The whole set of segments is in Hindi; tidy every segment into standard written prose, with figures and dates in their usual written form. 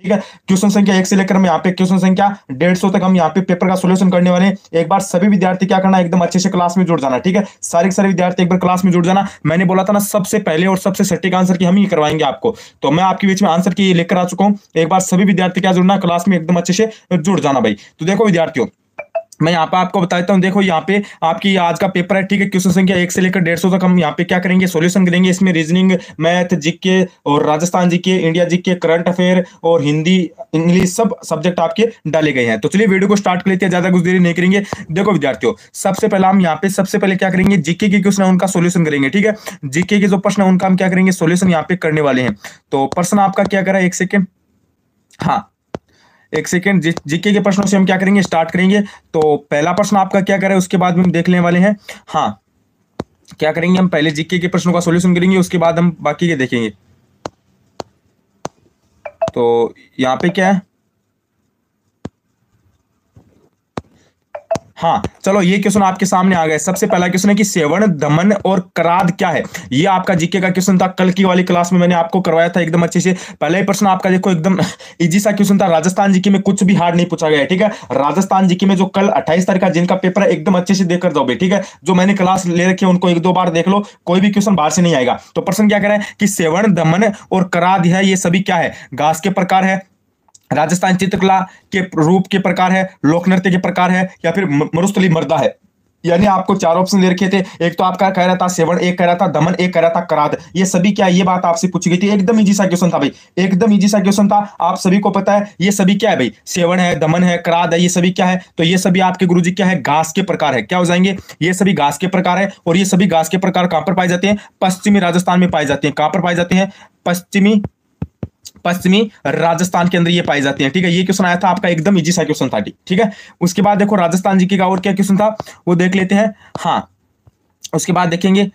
ठीक है। क्वेश्चन संख्या 1 से लेकर हम यहाँ पे क्वेश्चन संख्या 150 तक हम यहाँ पे पेपर का सॉल्यूशन करने वाले हैं। एक बार सभी विद्यार्थी क्या करना है, एकदम अच्छे से क्लास में जुड़ जाना। ठीक है, सारे के सारे विद्यार्थी एक बार क्लास में जुड़ जाना। मैंने बोला था ना, सबसे पहले और सबसे सटीक आंसर की हम ही करवाएंगे आपको। तो मैं आपके बीच में आंसर की लेकर आ चुका हूं। एक बार सभी विद्यार्थी क्या जुड़ना, क्लास में एकदम अच्छे से जुड़ जाना भाई। तो देखो विद्यार्थियों, मैं यहाँ पे आपको बता देता हूँ। देखो यहाँ पे आपकी आज का पेपर है। ठीक है, क्वेश्चन संख्या 1 से लेकर 150 तक हम यहाँ पे क्या करेंगे, सॉल्यूशन करेंगे। इसमें रीजनिंग, मैथ, जीके और Rajasthan GK, India GK, current affair और हिंदी, इंग्लिश, सब सब्जेक्ट आपके डाले गए हैं। तो चलिए वीडियो को स्टार्ट कर लेते हैं, ज्यादा कुछ देरी नहीं करेंगे। देखो विद्यार्थियों, सबसे पहले हम यहाँ पे सबसे पहले क्या करेंगे, जीके के क्वेश्चन है उनका सोल्यूशन करेंगे। ठीक है, जीके के जो प्रश्न है उनका हम क्या करेंगे, सोल्यूशन यहाँ पे करने वाले हैं। तो प्रश्न आपका क्या करा, एक सेकेंड, हाँ एक सेकेंड, जीके के प्रश्नों से हम क्या करेंगे, स्टार्ट करेंगे। तो पहला प्रश्न आपका क्या करे, उसके बाद हम देख लेने वाले हैं। हाँ, क्या करेंगे, हम पहले जीके के प्रश्नों का सॉल्यूशन करेंगे, उसके बाद हम बाकी के देखेंगे। तो यहाँ पे क्या है, हाँ चलो ये क्वेश्चन आपके सामने आ गया। सबसे पहला क्वेश्चन है कि सेवण, दमन और कराद क्या है। ये आपका जीके का क्वेश्चन था, कल की वाली क्लास में मैंने आपको करवाया था एकदम अच्छे से। पहला ही प्रश्न आपका देखो एकदम इजी सा क्वेश्चन था। राजस्थान जीके में कुछ भी हार्ड नहीं पूछा गया है। ठीक है, राजस्थान जीके में जो कल 28 तारीख का जिनका पेपर है, एकदम अच्छे से देकर जाओ। ठीक है, जो मैंने क्लास ले रखी है उनको एक दो बार देख लो, कोई भी क्वेश्चन बाहर से नहीं आएगा। तो प्रश्न क्या कह रहा है कि सेवण, दमन और कराद है, ये सभी क्या है, घास के प्रकार है, राजस्थान चित्रकला के रूप के प्रकार है, लोक नृत्य के प्रकार है, या फिर मरुस्थली मर्दा है। यानी आपको चार ऑप्शन दे रखे थे। एक तो आपका कह रहा था सेवण, एक कह रहा था दमन, एक कह रहा था कराद। ये सभी क्या है, ये बात आपसे पूछी गई थी। एकदम इजी सा क्वेश्चन था भाई, एकदम इजी सा क्वेश्चन था। आप सभी को पता है ये सभी क्या है भाई, सेवण है, दमन है, कराद है, ये सभी क्या है। तो ये सभी आपके गुरुजी क्या है, घास के प्रकार है। क्या हो जाएंगे, ये सभी घास के प्रकार है। और ये सभी घास के प्रकार कहां पर पाए जाते हैं, पश्चिमी राजस्थान में पाए जाते हैं। कहां पर पाए जाते हैं, पश्चिमी राजस्थान के अंदर ये पाई जाती हैं। ठीक है, ये क्वेश्चन आया था आपका, एकदम इजी सा क्वेश्चन था। ठीक है, उसके बाद देखो राजस्थान जीके का और क्या क्वेश्चन था वो देख लेते हैं। हाँ, उसके बाद देखेंगे,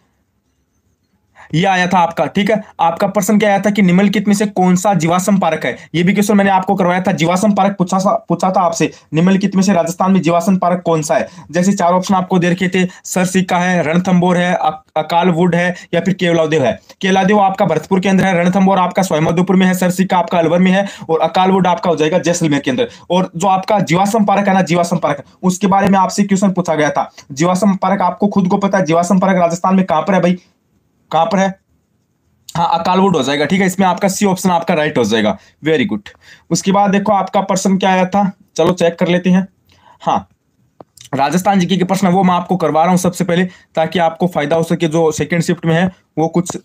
ये आया था आपका। ठीक है, आपका प्रश्न क्या आया था कि निम्नलिखित में से कौन सा जीवाश्म पार्क है। ये भी क्वेश्चन मैंने आपको करवाया था। जीवाश्म पार्क पूछा था आपसे, निम्नलिखित में से राजस्थान में जीवाश्म पार्क कौन सा है। जैसे चार ऑप्शन आपको दे रखे थे, सरसिक्का है, रणथंबोर है, अकालवुड है, या फिर केवलादेव है। केवलादेव आपका भरतपुर के अंदर है, रणथंबोर आपका सवाईमाधोपुर में है, सरसिक्का आपका अलवर में है, और अकालवुड आपका हो जाएगा जैसलमेर के अंदर। और जो आपका जीवाश्म पार्क है ना, जीवाश्म पार्क, उसके बारे में आपसे क्वेश्चन पूछा गया था। जीवाश्म पार्क आपको खुद को पता है, जीवाश्म पार्क राजस्थान में कहां पर है भाई, कहां पर है, हाँ अकालवुड हो जाएगा। ठीक है, इसमें आपका सी ऑप्शन आपका राइट हो जाएगा। Very good. उसके बाद देखो आपका प्रश्न क्या आया था, चलो चेक कर लेते हैं। हाँ, राजस्थान जीके के प्रश्न वो मैं आपको करवा रहा हूं सबसे पहले, ताकि आपको फायदा हो सके, जो सेकंड शिफ्ट में है वो कुछ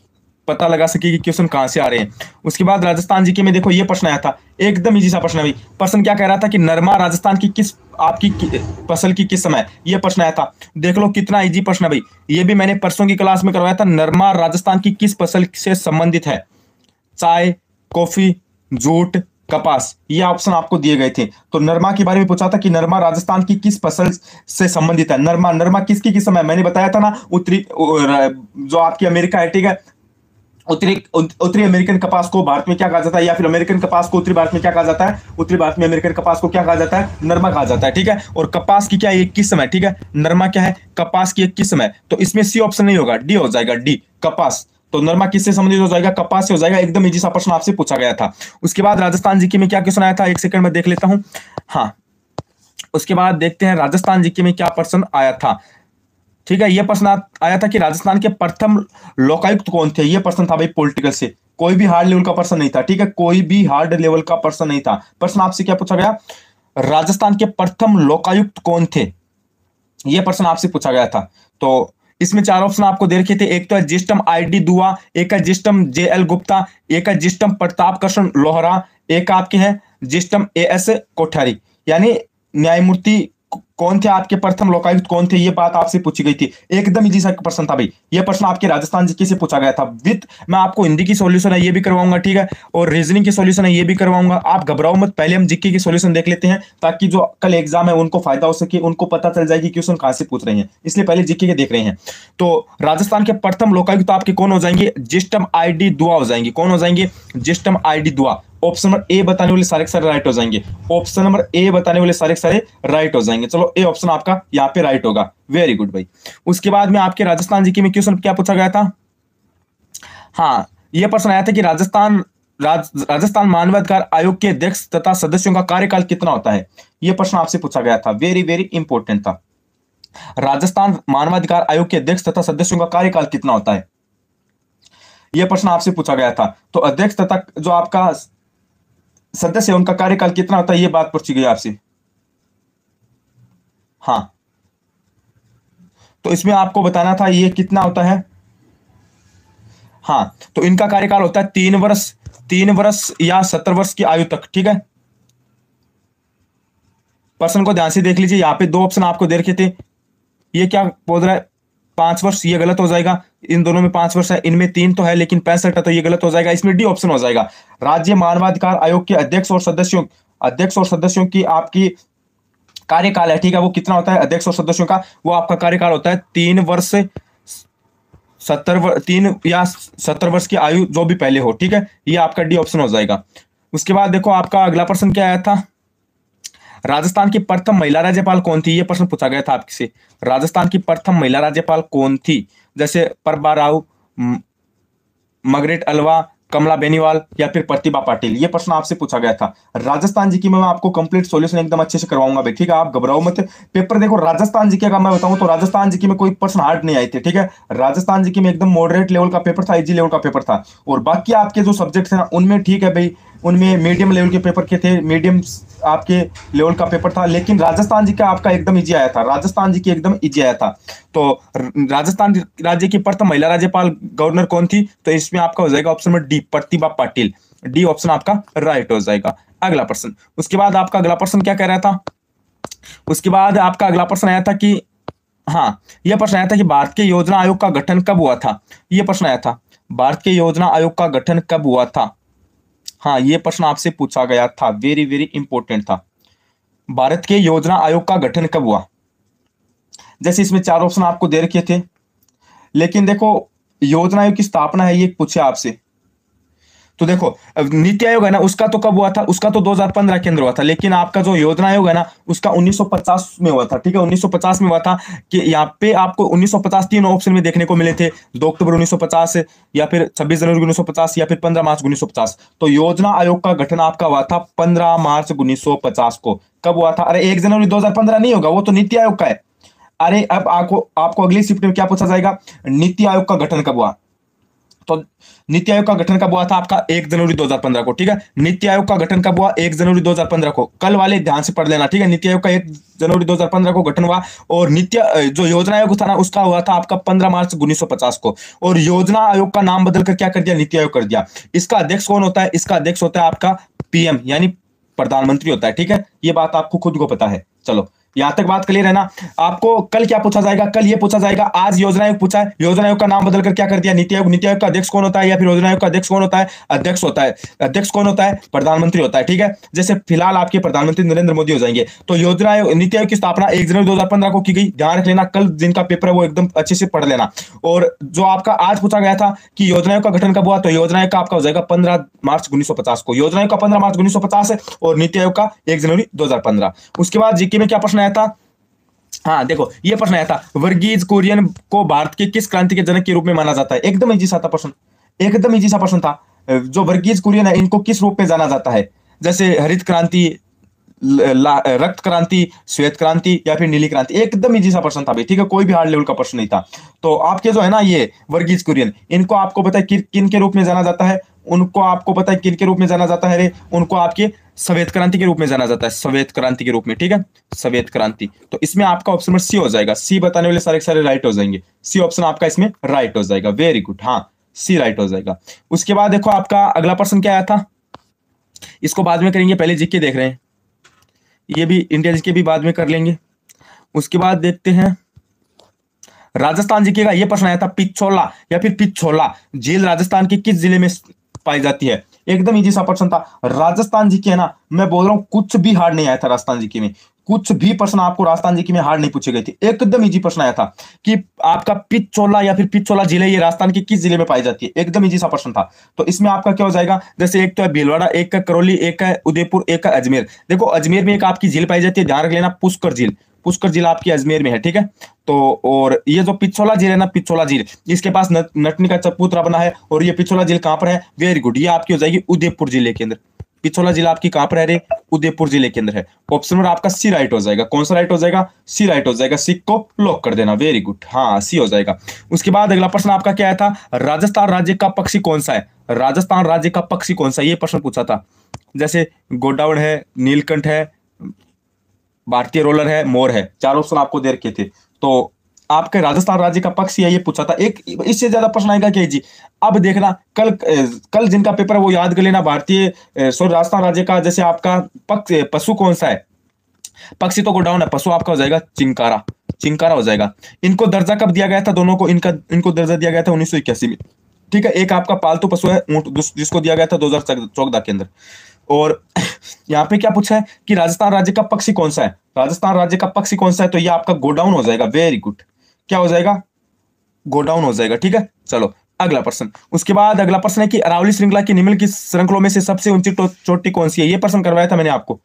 पता लगा सके कि क्वेश्चन कहां से आ रहे हैं। उसके बाद राजस्थान जीके में देखो ये प्रश्न आया था, एकदम इजी सा प्रश्न है भाई। प्रश्न क्या कह रहा था कि नरमा राजस्थान की किस आपकी फसल की किस समय, ये प्रश्न आया था। देख लो कितना इजी प्रश्न है भाई। ये भी मैंने परसों की क्लास में करवाया था। नरमा राजस्थान की किस फसल से संबंधित है, चाय, कॉफी, जूट, कपास, ये ऑप्शन आपको दिए गए थे। तो नरमा के बारे में पूछा था कि नरमा राजस्थान की किस फसल से संबंधित है। नरमा किसकी किस समय, मैंने बताया था ना, उत्तरी जो आपकी अमेरिका है, ठीक है, उत्तरी अमेरिकन कपास को भारत में क्या कहा जाता है, या फिर अमेरिकन कपास को उत्तरी भारत में क्या कहा जाता है, उत्तरी भारत में अमेरिकन कपास को क्या कहा जाता है, नरमा कहा जाता है। ठीक है, और कपास की क्या है, 21 समय। ठीक है, नरमा क्या है, कपास की 21 समय। तो इसमें सी ऑप्शन नहीं होगा, डी हो जाएगा, डी कपास। तो नरमा किससे संबंधित हो जाएगा, कपास से हो जाएगा। एकदम इजी सा प्रश्न आपसे पूछा गया था। उसके बाद राजस्थान जीके में क्या क्वेश्चन आया था, एक सेकंड में देख लेता हूं। हाँ, उसके बाद देखते हैं राजस्थान जीके में क्या प्रश्न आया था। ठीक है, यह प्रश्न आया था कि राजस्थान के प्रथम लोकायुक्त कौन थे। यह प्रश्न था भाई पॉलिटिकल से, कोई भी हार्ड लेवल का प्रश्न नहीं था। ठीक है, कोई भी हार्ड लेवल का प्रश्न नहीं था। प्रश्न आपसे क्या पूछा गया, राजस्थान के प्रथम लोकायुक्त कौन थे, यह प्रश्न आपसे पूछा गया था। तो इसमें चार ऑप्शन आपको दे रखे थे। एक तो है जिस्टम ID दुआ, एक है जिस्टम JL गुप्ता, एक है जिस्टम प्रताप कृष्ण लोहरा, एक आपके हैं जिस्टम AS कोठारी। यानी न्यायमूर्ति कौन थे आपके प्रथम लोकायुक्त कौन थे, ये बात आपसे पूछी गई थी। एकदम इजी सा प्रश्न था भाई। ये प्रश्न आपके राजस्थान जीके से पूछा गया था। विद मैं आपको हिंदी की सॉल्यूशन है ये भी करवाऊंगा, ठीक है, और रीजनिंग की सॉल्यूशन है ये भी करवाऊंगा। आप घबराओ मत, पहले हम जीके की सॉल्यूशन देख लेते हैं, ताकि जो कल एग्जाम है उनको फायदा हो सके, उनको पता चल जाए कि क्वेश्चन कहां से पूछ रहे हैं, इसलिए पहले जीके के देख रहे हैं। तो राजस्थान के प्रथम लोकायुक्त आपके कौन हो जाएंगे, जिस्टम ID दुआ हो जाएंगे। कौन हो जाएंगे, जिस्टम ID दुआ। ऑप्शन नंबर ए बताने वाले सारे सारे राइट हो जाएंगे। ऑप्शन नंबर ए बताने वाले सारे सारे राइट हो जाएंगे। चलो ए ऑप्शन आपका यहाँ पे राइट होगा। वेरी गुड भाई। उसके बाद में आपके राजस्थान जीके में क्वेश्चन क्या पूछा गया था, हाँ ये प्रश्न आया था कि राजस्थान राजस्थान मानवाधिकार आयोग के अध्यक्ष तथा सदस्यों का कार्यकाल कितना होता है? यह प्रश्न आपसे पूछा गया था, वेरी वेरी इंपॉर्टेंट था। राजस्थान मानवाधिकार आयोग के अध्यक्ष तथा सदस्यों का कार्यकाल कितना होता है? यह प्रश्न आपसे पूछा गया था। तो अध्यक्ष तथा जो आपका सदस्य है उनका कार्यकाल कितना होता है, यह बात पूछी गई आपसे। हाँ, तो इसमें आपको बताना था ये कितना होता है। हाँ, तो इनका कार्यकाल होता है 3 वर्ष या 70 वर्ष की आयु तक। ठीक है, प्रश्न को ध्यान से देख लीजिए। यहां पे 2 ऑप्शन आपको दे रखे थे, ये क्या बोल रहा है 5 वर्ष, ये गलत हो जाएगा। इन दोनों में 5 वर्ष है, इनमें 3 तो है लेकिन 65 है, तो ये गलत हो जाएगा। इसमें डी ऑप्शन हो जाएगा। राज्य मानवाधिकार आयोग के अध्यक्ष और सदस्यों की आपकी कार्यकाल है, ठीक है, वो कितना होता है अध्यक्ष और सदस्यों का? वो आपका कार्यकाल होता है 3 वर्ष 3 या 70 वर्ष की आयु जो भी पहले हो। ठीक है, ये आपका डी ऑप्शन हो जाएगा। उसके बाद देखो आपका अगला प्रश्न क्या आया था, राजस्थान की प्रथम महिला राज्यपाल कौन थी? ये प्रश्न पूछा गया था आपसे। राजस्थान की प्रथम महिला राज्यपाल कौन थी? जैसे प्रभा राव, मगरेट अलवा, कमला बेनीवाल या फिर प्रतिभा पाटिल। ये प्रश्न आपसे पूछा गया था। राजस्थान जीके में मैं आपको कंप्लीट सॉल्यूशन एकदम अच्छे से करवाऊंगा भाई, ठीक है, आप घबराओ मत। पेपर देखो, राजस्थान जीके का मैं बताऊं तो राजस्थान जीके में कोई प्रश्न हार्ड नहीं आए थे। ठीक है, राजस्थान जीके में एकदम मॉडरेट लेवल का पेपर था, इजी लेवल का पेपर था। और बाकी आपके जो सब्जेक्ट थे ना उनमें ठीक है भाई, उनमें मीडियम लेवल के पेपर के थे, मीडियम आपके लेवल का पेपर था। लेकिन राजस्थान जी का आपका एकदम इजी आया था, राजस्थान जी की एकदम इजी आया था। तो राजस्थान राज्य की प्रथम महिला राज्यपाल गवर्नर कौन थी? तो इसमें आपका हो जाएगा option number D, Pratibha Patil. D option आपका राइट हो जाएगा। अगला प्रश्न, उसके बाद आपका अगला प्रश्न क्या कह रहा था? उसके बाद आपका अगला प्रश्न आया था कि हाँ, यह प्रश्न आया था कि भारत के योजना आयोग का गठन कब हुआ था? यह प्रश्न आया था, भारत के योजना आयोग का गठन कब हुआ था? हाँ, यह प्रश्न आपसे पूछा गया था, वेरी वेरी इंपॉर्टेंट था। भारत के योजना आयोग का गठन कब हुआ? जैसे इसमें 4 ऑप्शन आपको दे रखे थे, लेकिन देखो योजना आयोग की स्थापना है ये पूछे आपसे। तो देखो नीति आयोग है ना, उसका तो कब हुआ था? उसका तो 2015 के अंदर हुआ था। लेकिन आपका जो योजना आयोग है ना, उसका 1950 में हुआ था। ठीक है, 1950 में हुआ था। कि यहाँ पे आपको 1950 3 ऑप्शन में देखने को मिले थे, 2 अक्टूबर 1950 या फिर 26 जनवरी 1950 या फिर 15 मार्च 1950। तो योजना आयोग का गठन आपका हुआ था 15 मार्च 1950 को। कब हुआ था? अरे 1 जनवरी 2015 नहीं होगा, वो तो नीति आयोग का है। अरे अब आपको अगली शिफ्ट में क्या पूछा जाएगा, नीति आयोग का गठन कब हुआ? तो नीति आयोग का गठन कब हुआ था आपका? 1 जनवरी 2015 को। ठीक है, नीति आयोग का गठन कब हुआ? 1 जनवरी 2015 को। कल वाले ध्यान से पढ़ लेना, ठीक है। नीति आयोग का 1 जनवरी 2015 को गठन हुआ और जो योजना आयोग था ना उसका हुआ था आपका 15 मार्च 1950 को। और योजना आयोग का नाम बदलकर क्या कर दिया? नीति आयोग कर दिया। इसका अध्यक्ष कौन होता है? इसका अध्यक्ष होता है आपका पीएम यानी प्रधानमंत्री होता है। ठीक है, ये बात आपको खुद को पता है। चलो यहां तक बात क्लियर है ना? आपको कल क्या पूछा जाएगा? कल ये पूछा जाएगा, आज योजना आयोग पूछा है, योजना आयोग का नाम बदलकर क्या कर दिया? नीति आयोग। नीति आयोग का अध्यक्ष कौन होता है या फिर योजना आयोग का अध्यक्ष कौन होता है? अध्यक्ष होता है। अध्यक्ष कौन होता है? प्रधानमंत्री होता है। ठीक है, जैसे फिलहाल आपके प्रधानमंत्री नरेंद्र मोदी हो जाएंगे। तो योजना आयोग, नीति आयोग की स्थापना 1 जनवरी 2015 को की गई। ध्यान रख लेना, कल जिनका पेपर है वो एकदम अच्छे से पढ़ लेना। और जो आपका आज पूछा गया था कि योजना आयोग का गठन कब हुआ, तो योजना आयोग का आपका हो जाएगा 15 मार्च 1950 को। योजना आयोग का 15 मार्च 1950 है और नीति आयोग का 1 जनवरी 2015। उसके बाद जीके में क्या प्रश्न आया था? हाँ देखो, ये प्रश्न आया था, वर्गीज कुरियन को भारत के किस क्रांति के जनक के रूप में माना जाता है? एकदम इजी सा था प्रश्न, एकदम इजी सा प्रश्न था। जो वर्गीज कुरियन है इनको किस रूप में जाना जाता है? जैसे हरित क्रांति, रक्त क्रांति, श्वेत क्रांति या फिर नीली क्रांति। एकदम इजी सा प्रश्न था भाई, ठीक है, कोई भी हार्ड लेवल का प्रश्न नहीं था। तो आपके जो है ना ये वर्गीज कुरियन, इनको आपको पता है किन के रूप में जाना जाता है? उनको आपको पता है किन के रूप में जाना जाता है? रे उनको आपके श्वेत क्रांति के रूप में जाना जाता है, श्वेत क्रांति के रूप में। ठीक है, श्वेत क्रांति। तो इसमें आपका ऑप्शन नंबर सी हो जाएगा। सी बताने वाले सारे राइट हो जाएंगे। सी ऑप्शन आपका इसमें राइट हो जाएगा। वेरी गुड, हाँ सी राइट हो जाएगा। उसके बाद देखो आपका अगला प्रश्न क्या आया था, इसको बाद में करेंगे, पहले जीके देख रहे हैं, ये भी इंडिया जीके भी बाद में कर लेंगे। उसके बाद देखते हैं राजस्थान जीके का ये प्रश्न आया था, पिछोला या फिर पिछोला झील राजस्थान के किस जिले में पाई जाती है? एकदम इजी सा प्रश्न था। राजस्थान जीके है ना, मैं बोल रहा हूं कुछ भी हार्ड नहीं आया था राजस्थान जीके में, कुछ भी प्रश्न आपको राजस्थान जीके में हार्ड नहीं पूछे गए थे। एकदम इजी प्रश्न आया था कि आपका पिछोला या फिर पिछोला जिले ये राजस्थान के किस जिले में पाई जाती है? एकदम इजी सा प्रश्न था। तो इसमें आपका क्या हो जाएगा, जैसे एक तो है भीलवाड़ा, एक है करौली, एक है उदयपुर, एक है अजमेर। देखो अजमेर में एक आपकी झील पाई जाती है, ध्यान रख लेना, पुष्कर झील। पुष्कर जिला आपकी अजमेर में है, ठीक है। तो और ये जो पिछोला झील है ना, पिछोला झील, इसके पास नटनी का चबूतरा बना है। और ये पिछोला झील कहां पर है? वेरी गुड, ये आपकी हो जाएगी उदयपुर जिले के अंदर। पिछोला जिला आपकी कहां पर है रे? उदयपुर जिले के अंदर है। ऑप्शन नंबर आपका सी राइट हो जाएगा। कौन सा राइट हो जाएगा? सी राइट हो जाएगा। सी को लॉक कर देना। वेरी गुड, हाँ सी हो जाएगा। उसके बाद अगला प्रश्न आपका क्या आया था? राजस्थान राज्य का पक्षी कौन सा है? राजस्थान राज्य का पक्षी कौन सा है? ये प्रश्न पूछा था। जैसे गोडाउन है, नीलकंठ है, भारतीय रोलर है, मोर है। चार ऑप्शन आपको दे रखे थे। तो आपके राजस्थान राज्य का पक्षी है, ये पूछा था। एक इससे ज्यादा प्रश्न आएगा क्या जी? अब देखना, कल जिनका पेपर है वो याद कर लेना। भारतीय राजस्थान राज्य का जैसे आपका पशु कौन सा है? पक्षी तो गोडाउन है, पशु आपका हो जाएगा चिंकारा। चिंकारा हो जाएगा। इनको दर्जा कब दिया गया था? दोनों को इनको दर्जा दिया गया था 1981 में, ठीक है। एक आपका पालतू पशु है ऊंट, जिसको दिया गया था 2014 के अंदर। और यहाँ पे क्या पूछा है कि राजस्थान राज्य का पक्षी कौन सा है? राजस्थान राज्य का पक्षी कौन सा है? तो ये आपका गोडाउन हो जाएगा। वेरी गुड, क्या हो जाएगा? गोडाउन हो जाएगा, ठीक है। चलो अगला प्रश्न। उसके बाद अगला प्रश्न है कि अरावली श्रृंखला की निम्न की श्रृंखलों में से सबसे ऊंची चोटी कौन सी है? ये प्रश्न करवाया था मैंने आपको।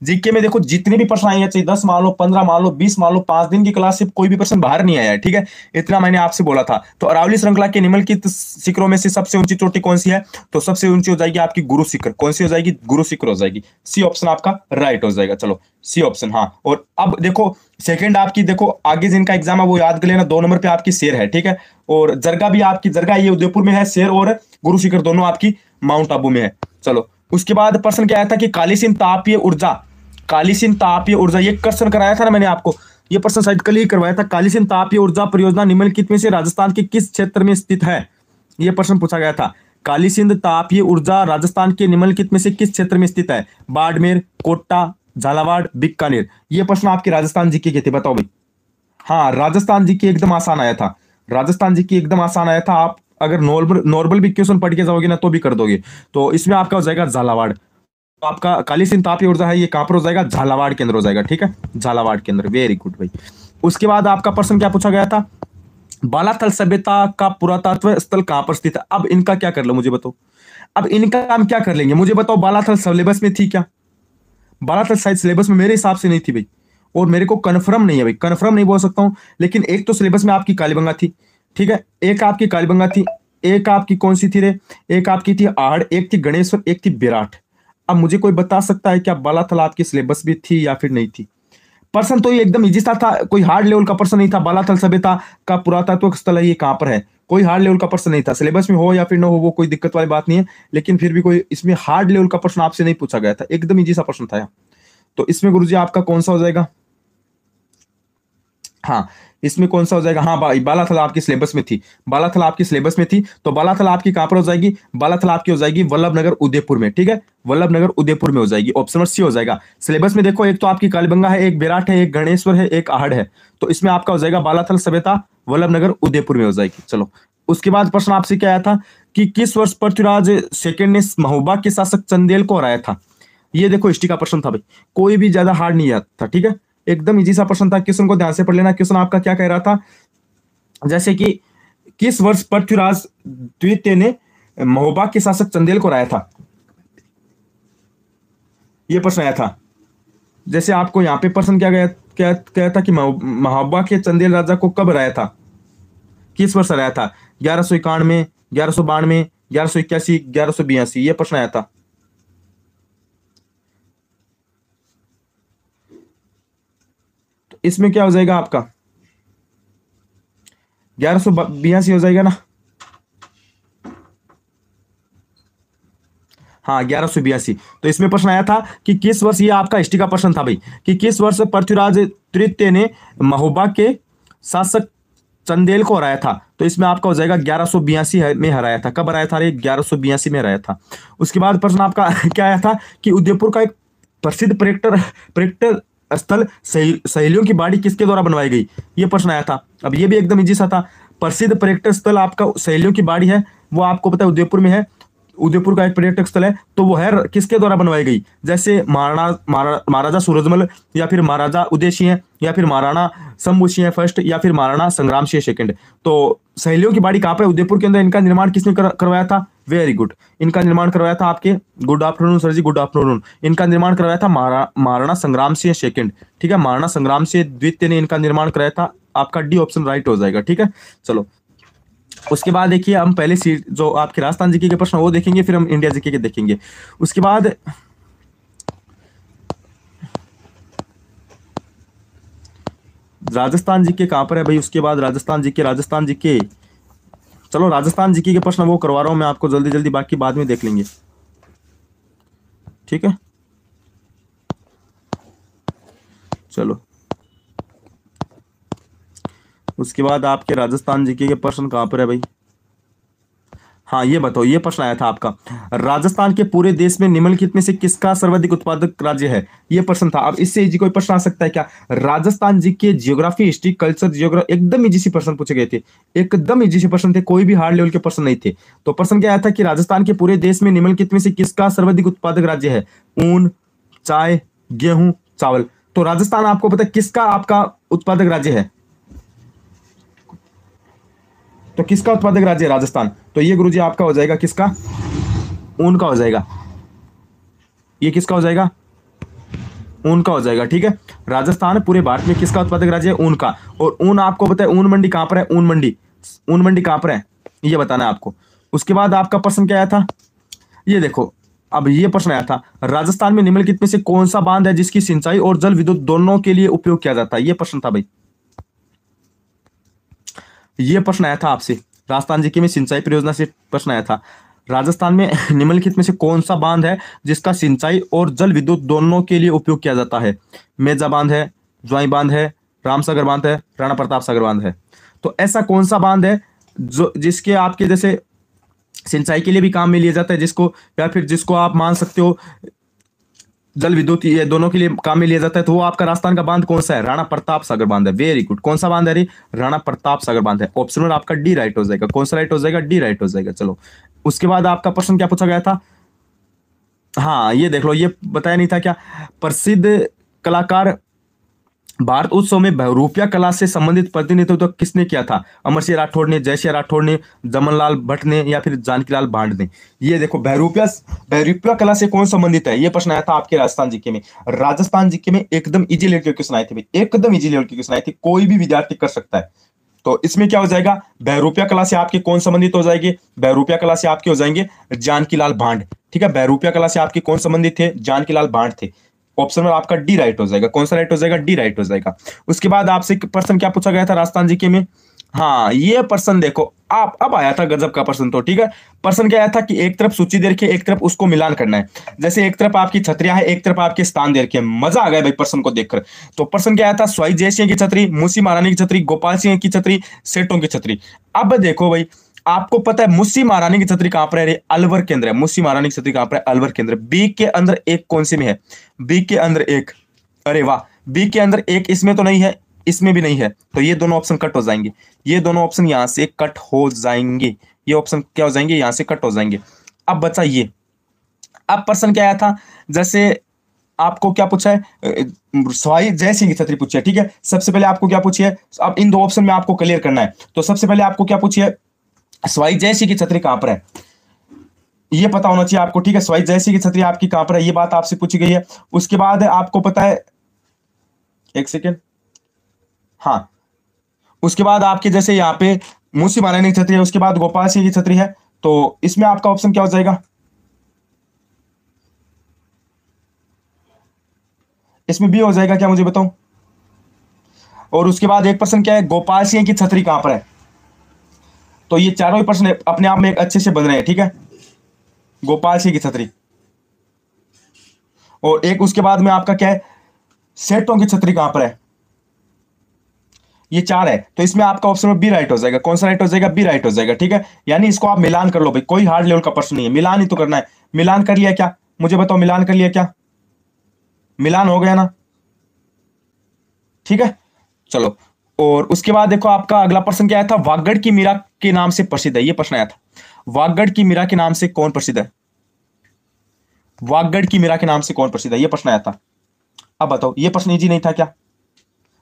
जीके में देखो जितने भी प्रश्न आए हैं, चाहे 10 मान लो, 15 मान लो, 20 मान लो, 5 दिन की क्लास से कोई भी प्रश्न बाहर नहीं आया है, ठीक है। इतना मैंने आपसे बोला था। तो अरावली श्रृंखला के निम्नलिखित शिखरों में से सबसे ऊंची चोटी कौन सी है? तो सबसे ऊंची हो जाएगी आपकी गुरु शिखर। कौन सी हो जाएगी? गुरु शिखर हो जाएगी। सी ऑप्शन आपका राइट हो जाएगा। चलो सी ऑप्शन, हाँ। और अब देखो सेकंड आपकी, देखो आगे जिनका एग्जाम है वो याद कर लेना। 2 नंबर पे आपकी शेर है, ठीक है। और जरगा भी आपकी, जरगा ये उदयपुर में है, शेर और गुरु शिखर दोनों आपकी माउंट आबू में है। चलो उसके बाद प्रश्न क्या आया था कि कालीसिंध तापीय ऊर्जा, कालीसिंध तापीय ऊर्जा, ये क्वेश्चन कराया था ना मैंने आपको। ये प्रश्न शायद कल ही करवाया था। कालीसिंध तापीय ऊर्जा परियोजना निम्नलिखित में से राजस्थान के किस क्षेत्र में स्थित है? ये प्रश्न पूछा गया था। कालीसिंध तापीय ऊर्जा राजस्थान के निम्नलिखित में से किस क्षेत्र में स्थित है? बाड़मेर, कोटा, झालावाड़, बीकानेर। ये प्रश्न आपके राजस्थान जीके के थे, बताओ भाई। हाँ राजस्थान जीके एकदम आसान आया था। राजस्थान जीके एकदम आसान आया था। आप अगर नॉर्मल भी क्वेश्चन पढ़ के जाओगे ना तो भी कर दोगे। तो इसमें आपका हो जाएगा झालावाड़। तो आपका कालीसिंध तापीय ऊर्जा है, ये कहां पर हो जाएगा? झालावाड़ के अंदर हो जाएगा, ठीक है। झालावाड़ के अंदर। वेरी गुड भाई। उसके बाद आपका प्रश्न क्या पूछा गया था? बालाथल सभ्यता का पुरातत्व स्थल कहां पर स्थित है? अब इनका क्या कर लो मुझे बताओ। अब इनका हम क्या कर लेंगे मुझे बताओ। बालाथल सिलेबस में थी क्या? बालाथल शायद सिलेबस में मेरे हिसाब से नहीं थी भाई। और मेरे को कन्फर्म नहीं है भाई, कन्फर्म नहीं बोल सकता हूं। लेकिन एक तो सिलेबस में आपकी कालीबंगा थी, ठीक है। एक आपकी कालीबंगा थी, एक आपकी कौन सी थी रे? एक आपकी थी आहड़, एक थी गणेश्वर, एक थी विराट। अब मुझे कोई बता सकता है क्या बालाथल आपकी सिलेबस में थी या फिर नहीं थी? प्रश्न तो ये एकदम इजी सा था, कोई हार्ड लेवल का प्रश्न नहीं था। बालाथल सभ्यता का पुरातत्व स्थल है, ये कहां पर है? कोई हार्ड लेवल का प्रश्न नहीं था। सिलेबस में हो या फिर न हो वो कोई दिक्कत वाली बात नहीं है। लेकिन फिर भी कोई इसमें हार्ड लेवल का प्रश्न आपसे नहीं पूछा गया था, एकदम इजी सा प्रश्न था। तो इसमें गुरुजी आपका कौन सा हो जाएगा? हाँ इसमें कौन सा हो जाएगा? हाँ बालाथल आपकी सिलेबस में थी। बालाथल आपकी सिलेबस में थी। तो बालाथल आपकी कहां पर हो जाएगी? बालाथल आपकी हो जाएगी वल्लभनगर उदयपुर में, ठीक है। वल्लभनगर उदयपुर में हो जाएगी। ऑप्शन नंबर सी हो जाएगा। सिलेबस में देखो एक तो आपकी कालीबंगा है, एक विराट है, एक गणेश्वर है, एक आहड़ है। तो इसमें आपका हो जाएगा बालाथल सभ्यता वल्लभनगर उदयपुर में हो जाएगी। चलो उसके बाद प्रश्न आपसे क्या आया था कि किस वर्ष पृथ्वीराज सेकंड ने महोबा के शासक चंदेल को हराया था? ये देखो हिस्ट्री का प्रश्न था भाई, कोई भी ज्यादा हार्ड नहीं आता था, ठीक है। एकदम इजी सा प्रश्न था। क्वेश्चन को ध्यान से पढ़ लेना। क्वेश्चन आपका क्या कह रहा था? जैसे कि किस वर्ष पृथ्वीराज द्वितीय ने महोबा के शासक चंदेल को हराया था? यह प्रश्न आया था। जैसे आपको यहाँ पे प्रश्न क्या कहा था कि महोबा के चंदेल राजा को कब हराया था? किस वर्ष हराया था? 1191, 1192, 1181, 1182। यह प्रश्न आया था। इसमें क्या हो जाएगा आपका? 1182 हो जाएगा ना? हाँ 1182। तो इसमें प्रश्न आया था कि किस वर्ष, ये आपका हिस्ट्री का प्रश्न था भाई, कि किस वर्ष पृथ्वीराज तृतीय ने महोबा के शासक चंदेल को हराया था? तो इसमें आपका हो जाएगा 1182 में हराया था। कब हराया था? 1182 में हराया था। उसके बाद प्रश्न आपका क्या आया था कि उदयपुर का एक प्रसिद्ध पर्यटन स्थल सहेलियों की बाड़ी किसके द्वारा बनवाई गई? ये प्रश्न आया था। अब ये भी एकदम इजी सा था। प्रसिद्ध पर्यटन स्थल आपका सहेलियों की बाड़ी है, वो आपको पता है उदयपुर में है। उदयपुर का एक पर्यटक स्थल है, तो वो है किसके द्वारा बनवाई गई? जैसे महाराजा सूरजमल, या फिर महाराजा उदय सिंह, या फिर महाराणा शंभू सिंह फर्स्ट, या फिर महाराणा संग्राम सिंह सेकंड। तो सहेलियों की बाड़ी कहाँ पर? उदयपुर के अंदर। इनका निर्माण किसने करवाया था? वेरी गुड, इनका निर्माण करवाया था आपके, गुड आफ्टरनून सर जी, गुड आफ्टरनून। इनका निर्माण करवाया था महाराणा संग्राम सिंह सेकंड, ठीक है, महाराणा संग्राम सिंह द्वितीय ने इनका निर्माण कराया था। आपका डी ऑप्शन राइट हो जाएगा, ठीक है। चलो उसके बाद देखिए हम पहले सीट जो आपके राजस्थान जीके के प्रश्न वो देखेंगे, फिर हम इंडिया जीके के देखेंगे। उसके बाद राजस्थान जीके कहां पर है भाई? उसके बाद राजस्थान जीके, चलो राजस्थान जीके के प्रश्न वो करवा रहा हूं मैं आपको जल्दी जल्दी, बाकी बाद में देख लेंगे, ठीक है। चलो उसके बाद आपके राजस्थान जीके के प्रश्न कहां पर है भाई? हाँ ये बताओ, ये प्रश्न आया था आपका, राजस्थान के पूरे देश में निम्नलिखित में से किसका सर्वाधिक उत्पादक राज्य है? ये प्रश्न था। अब इससे इजी कोई प्रश्न आ सकता है क्या? राजस्थान जी के जियोग्राफी, हिस्ट्री, कल्चर, जियोग्राफी, एकदम इजी से प्रश्न पूछे गए थे, एकदम इजी से प्रश्न थे, कोई भी हार्ड लेवल के प्रश्न नहीं थे। तो प्रश्न क्या आया था कि राजस्थान के पूरे देश में निम्नलिखित में से किसका सर्वाधिक उत्पादक राज्य है? ऊन, चाय, गेहूं, चावल। तो राजस्थान आपको पता है किसका आपका उत्पादक राज्य है? तो किसका उत्पादक राज्य है राजस्थान? तो ये गुरुजी आपका हो जाएगा किसका? ऊन का हो जाएगा। ये किसका हो जाएगा? ऊन का हो जाएगा, ठीक है। राजस्थान पूरे भारत में किसका उत्पादक राज्य है? ऊन का। और ऊन आपको पता है ऊन मंडी कहां पर है? ऊन मंडी कहां पर है ये बताना है आपको। उसके बाद आपका प्रश्न क्या आया था? ये देखो, अब ये प्रश्न आया था, राजस्थान में निम्नलिखित में से कौन सा बांध है जिसकी सिंचाई और जल विद्युत दोनों के लिए उपयोग किया जाता है? ये प्रश्न था भाई, ये प्रश्न आया था आपसे राजस्थान जीके में सिंचाई परियोजना से प्रश्न आया था। राजस्थान में निम्नलिखित में से कौन सा बांध है जिसका सिंचाई और जल विद्युत दोनों के लिए उपयोग किया जाता है? मेजा बांध है, ज्वाई बांध है, रामसागर बांध है, राणा प्रताप सागर बांध है। तो ऐसा कौन सा बांध है जो जिसके आपके जैसे सिंचाई के लिए भी काम में लिया जाता है, जिसको या फिर जिसको आप मान सकते हो जल विद्युत ये दोनों के लिए काम में लिया जाता है? तो वो आपका राजस्थान का बांध कौन सा है? राणा प्रताप सागर बांध है। वेरी गुड, कौन सा बांध है? राणा प्रताप सागर बांध है। ऑप्शन में आपका डी राइट हो जाएगा। कौन सा राइट हो जाएगा? डी राइट हो जाएगा। चलो उसके बाद आपका प्रश्न क्या पूछा गया था? हाँ ये देख लो, ये बताया नहीं था क्या? प्रसिद्ध कलाकार भारत उत्सव में बहुरूपिया कला से संबंधित प्रतिनिधित्व तो किसने किया था? अमर सिंह राठौड़ ने, जय सिंह राठौड़ ने, जमनलाल भट्ट ने, या फिर जानकीलाल भांड ने? ये देखो बहुरूपिया कला से कौन संबंधित है? ये प्रश्न आया था आपके राजस्थान जीके में। राजस्थान जीके में एकदम इजी लेवल के क्वेश्चन आए थे भाई, एकदम इजी लेवल के क्वेश्चन आए थे, कोई भी विद्यार्थी कर सकता है। तो इसमें क्या हो जाएगा? बहुरूपिया कला से आपके कौन संबंधित हो जाएंगे? बहुरूपिया कला से आपके हो जाएंगे जानकीलाल भांड, ठीक है। बहुरूपिया कला से आपके कौन संबंधित थे? जानकीलाल भांड थे। ऑप्शन में आपका डी राइट हो जाएगा। कौन सा राइट हो जाएगा? डी राइट हो जाएगा। उसके बाद आपसे प्रश्न क्या पूछा गया था राजस्थान जीके में? हाँ ये प्रश्न देखो, आप अब आया था गजब का प्रश्न। तो ठीक है, प्रश्न क्या आया था कि एक तरफ सूची दे रखी है, एक तरफ उसको मिलान करना है। जैसे एक तरफ आपकी छतरियां है, एक तरफ आपके स्थान दे रखे हैं। मजा आ गया भाई प्रश्न को देखकर। तो प्रश्न क्या आया था? स्वाई जय सिंह की छतरी, मुंशी महारानी की छतरी, गोपाल सिंह की छतरी, सेठों की छतरी। अब देखो भाई, आपको पता है मुंशी महारानी की छतरी कहां पर है? अलवर के अंदर है। मुंशी महारानी की छतरी कहां पर है? अलवर के अंदर। बी के अंदर एक कौन से में है? बी के अंदर एक, अरे वाह, बी के अंदर एक, इसमें तो नहीं है, इसमें भी नहीं है। तो ये दोनों ऑप्शन कट हो जाएंगे, ये दोनों ऑप्शन यहां से कट हो जाएंगे। ये ऑप्शन क्या हो जाएंगे? यहां से कट हो जाएंगे। अब बचा ये। अब प्रश्न क्या आया था? जैसे आपको क्या पूछा है? स्वाई जय सिंह की छतरी पूछी है, ठीक है। सबसे पहले आपको क्या पूछी है? अब इन दो ऑप्शन में आपको क्लियर करना है। तो सबसे पहले आपको क्या पूछी है? स्वाई जय सिंह की छतरी कहां पर है, ये पता होना चाहिए आपको, ठीक है। स्वाई जय सिंह की छतरी आपकी कहां पर है, ये बात आपसे पूछी गई है। उसके बाद आपको पता है, एक सेकेंड, हाँ, उसके बाद आपके जैसे यहाँ पे मुंशी महारानी की छतरी है, उसके बाद गोपाल सिंह की छतरी है। तो इसमें आपका ऑप्शन क्या हो जाएगा? इसमें बी हो जाएगा क्या, मुझे बताओ। और उसके बाद एक प्रश्न क्या है? गोपाल सिंह की छतरी कहां पर है। तो ये चारों ही प्रश्न अपने आप में एक अच्छे से बन रहे हैं, ठीक है। गोपाल सिंह की छतरी, और एक उसके बाद में आपका क्या है? सेठों की छतरी कहां पर है। ये चार है, तो इसमें आपका ऑप्शन में बी राइट हो जाएगा। कौन सा राइट हो जाएगा? बी राइट हो जाएगा, ठीक है। यानी इसको आप मिलान कर लो भाई, कोई हार्ड लेवल का प्रश्न नहीं है, मिलान ही तो करना है। मिलान कर लिया क्या, मुझे बताओ? मिलान कर लिया क्या? मिलान हो गया ना, ठीक है। चलो, और उसके बाद देखो आपका अगला प्रश्न क्या आया था? वागड़ की मीरा के नाम से प्रसिद्ध है, ये प्रश्न आया था। वागड़ की मीरा के नाम से कौन प्रसिद्ध है? वागड़ की मीरा के नाम से कौन प्रसिद्ध है? ये प्रश्न आया था। अब बताओ, ये प्रश्न इजी नहीं था क्या?